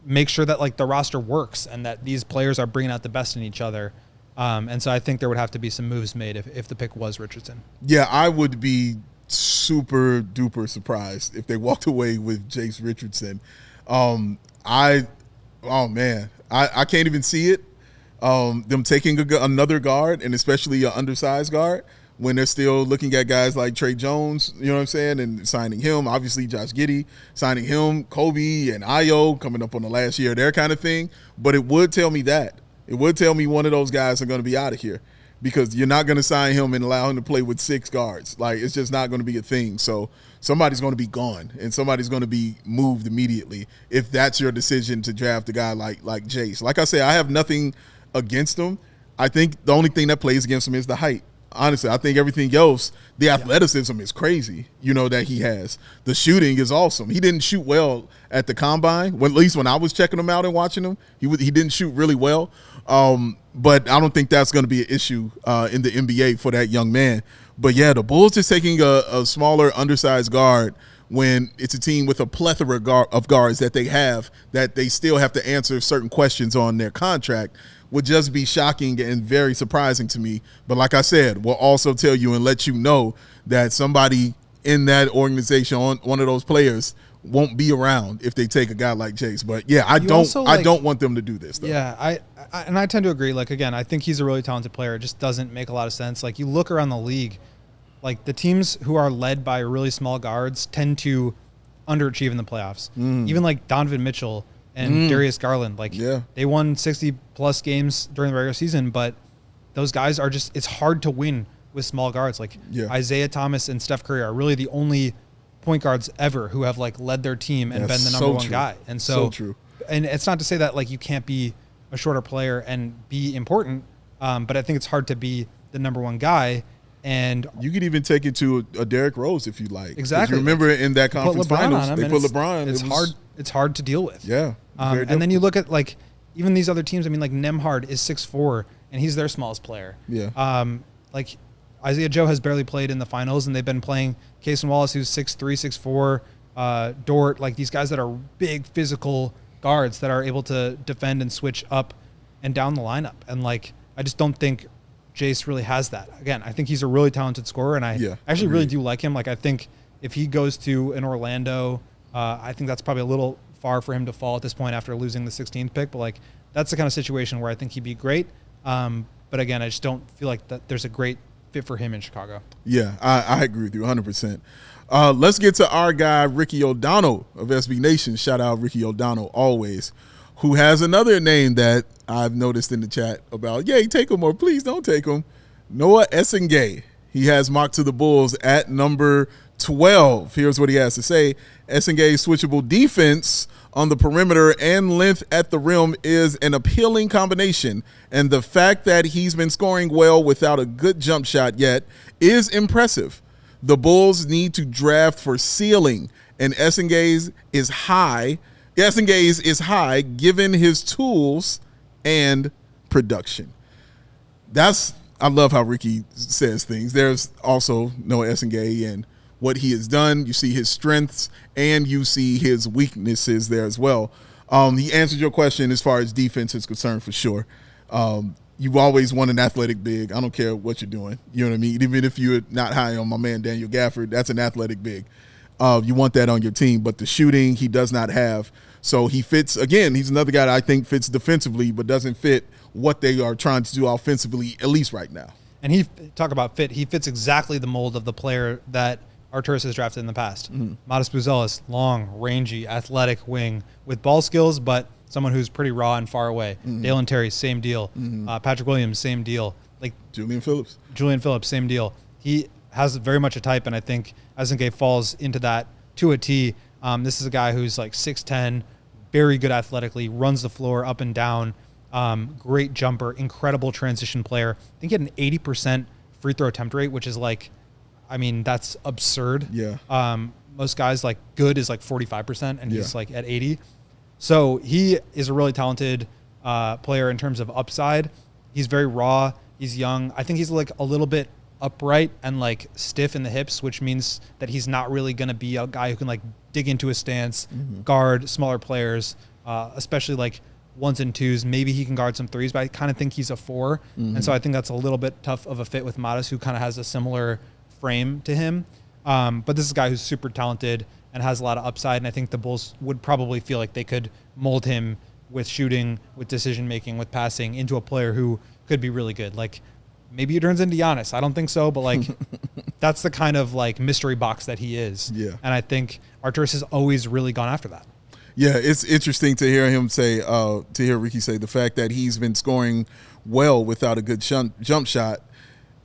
make sure that like the roster works and that these players are bringing out the best in each other. And so I think there would have to be some moves made if the pick was Richardson. Yeah, I would be super duper surprised if they walked away with Jase Richardson. I can't even see it. Them taking another guard, and especially an undersized guard, when they're still looking at guys like Trey Jones, you know what I'm saying, and signing him. Obviously, Josh Giddey, signing him, Kobe and Ayo coming up on the last year, their kind of thing. But it would tell me that. It would tell me one of those guys are going to be out of here, because you're not going to sign him and allow him to play with 6 guards. Like, it's just not going to be a thing. So somebody's going to be gone, and somebody's going to be moved immediately if that's your decision to draft a guy like Jase. Like I say, I have nothing against him. I think the only thing that plays against him is the height. Honestly, I think everything else, the athleticism is crazy, that he has. The shooting is awesome. He didn't shoot well at the combine. At least when I was checking him out and watching him, he didn't shoot really well. But I don't think that's going to be an issue in the NBA for that young man. But yeah, the Bulls just taking a smaller, undersized guard when it's a team with a plethora of guards that they still have to answer certain questions on their contract would just be shocking and very surprising to me. But like I said, we'll also tell you and let you know that somebody in that organization, one of those players, won't be around if they take a guy like Jase. But yeah, I don't want them to do this though. Yeah, I tend to agree. Like, again, I think he's a really talented player. It just doesn't make a lot of sense. Like, you look around the league, like the teams who are led by really small guards tend to underachieve in the playoffs. Even like Donovan Mitchell and Darius Garland, like they won 60 plus games during the regular season, but those guys are just, it's hard to win with small guards. Like Isaiah Thomas and Steph Curry are really the only point guards ever who have like led their team and been the number one guy. And so true. And it's not to say that like you can't be a shorter player and be important, but I think it's hard to be the number one guy. And you could even take it to a Derrick Rose if you like. Exactly. Remember in that conference finals, they put LeBron. It's hard. It's hard to deal with. Yeah. And then you look at like even these other teams. I mean, like Nemhard is 6'4", and he's their smallest player. Yeah. Like Isaiah Joe has barely played in the finals, and they've been playing Cason Wallace, who's 6'3", 6'4", Dort, like these guys that are big physical guards that are able to defend and switch up and down the lineup. And like I just don't think Jase really has that. Again, I think he's a really talented scorer, and I actually really do like him. Like, I think if he goes to an Orlando, I think that's probably a little far for him to fall at this point after losing the 16th pick. But, like, that's the kind of situation where I think he'd be great. But, again, I just don't feel like that there's a great fit for him in Chicago. Yeah, I agree with you 100%. Let's get to our guy, Ricky O'Donnell of SB Nation. Shout out Ricky O'Donnell always, who has another name that I've noticed in the chat about, take him or please don't take him, Noa Essengue. He has mocked to the Bulls at number 12. Here's what he has to say. Essengue's switchable defense on the perimeter and length at the rim is an appealing combination, and the fact that he's been scoring well without a good jump shot yet is impressive. The Bulls need to draft for ceiling, and Essengue's is high given his tools and production. I love how Ricky says things. There's also Noa Essengue and what he has done. You see his strengths and you see his weaknesses there as well. He answered your question as far as defense is concerned for sure. You always want an athletic big. I don't care what you're doing. You know what I mean? Even if you're not high on my man Daniel Gafford, that's an athletic big. You want that on your team, but the shooting he does not have. So he fits, again, he's another guy that I think fits defensively, but doesn't fit what they are trying to do offensively, at least right now. And he fits exactly the mold of the player that Arturas has drafted in the past. Modest Buzelis, long, rangy, athletic wing with ball skills, but someone who's pretty raw and far away. Dalen Terry, same deal. Patrick Williams, same deal. Like Julian Phillips, same deal. He has very much a type, and I think Essengue falls into that to a T. This is a guy who's like 6'10", very good athletically, runs the floor up and down, great jumper, incredible transition player. I think he had an 80% free throw attempt rate, which is like, I mean, that's absurd. Yeah. Most guys, like, good is like 45%, and he's like at 80. So he is a really talented player in terms of upside. He's very raw. He's young. I think he's like a little bit upright and like stiff in the hips, which means that he's not really going to be a guy who can like dig into a stance, guard smaller players, especially like ones and twos. Maybe he can guard some threes, but I kind of think he's a 4. And so I think that's a little bit tough of a fit with Modest, who kind of has a similar frame to him. But this is a guy who's super talented and has a lot of upside. And I think the Bulls would probably feel like they could mold him with shooting, with decision-making, with passing into a player who could be really good. Like, maybe he turns into Giannis. I don't think so, but like that's the kind of like mystery box that he is. Yeah. And I think Arturas has always really gone after that. Yeah, it's interesting to hear him say, to hear Ricky say the fact that he's been scoring well without a good jump shot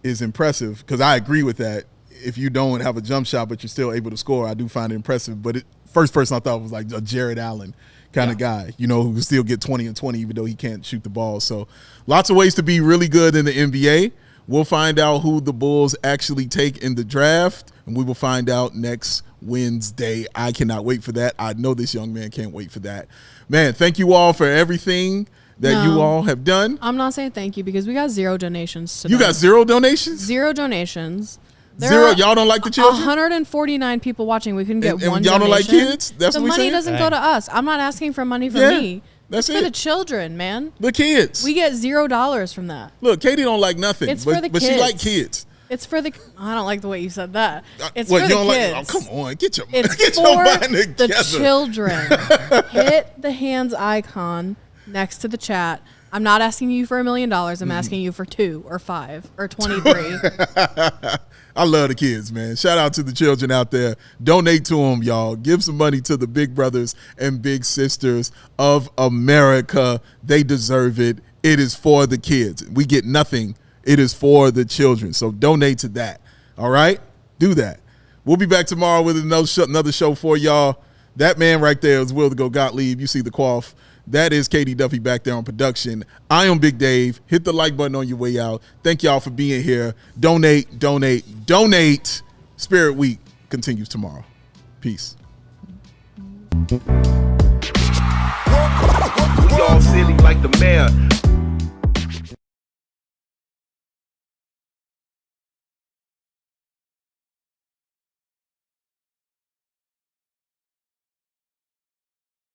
is impressive, because I agree with that. If you don't have a jump shot but you're still able to score, I do find it impressive. But first person I thought was like a Jared Allen kind of guy, you know, who can still get 20 and 20 even though he can't shoot the ball. So lots of ways to be really good in the NBA. We'll find out who the Bulls actually take in the draft, and we will find out next Wednesday. I cannot wait for that. I know this young man can't wait for that. Man, thank you all for everything that you all have done. I'm not saying thank you because we got 0 donations today. You got 0 donations? 0 donations. Zero. Y'all don't like the children? 149 people watching. We couldn't get And one y'all don't like donation. kids? That's the what we money saying? doesn't go to us. I'm not asking for money from me. That's it's for it. the children, man. The kids. We get $0 from that. Look, Katie don't like nothing. It's for the but she kids. like kids. It's for the. I don't like the way you said that. It's What, for you the don't kids. Like, oh, come on. Get your It's get for your mind together. the children. Hit the hands icon next to the chat. I'm not asking you for $1 million. I'm asking you for 2 or 5 or 23. I love the kids, man. Shout out to the children out there. Donate to them, y'all. Give some money to the big brothers and big sisters of America. They deserve it. It is for the kids. We get nothing. It is for the children. So donate to that. All right? Do that. We'll be back tomorrow with another show for y'all. That man right there is Will Gottlieb. You see the quaff. That is Katie Duffy back there on production. I am Big Dave. Hit the like button on your way out. Thank y'all for being here. Donate, donate, donate. Spirit Week continues tomorrow. Peace. We all silly like the mayor.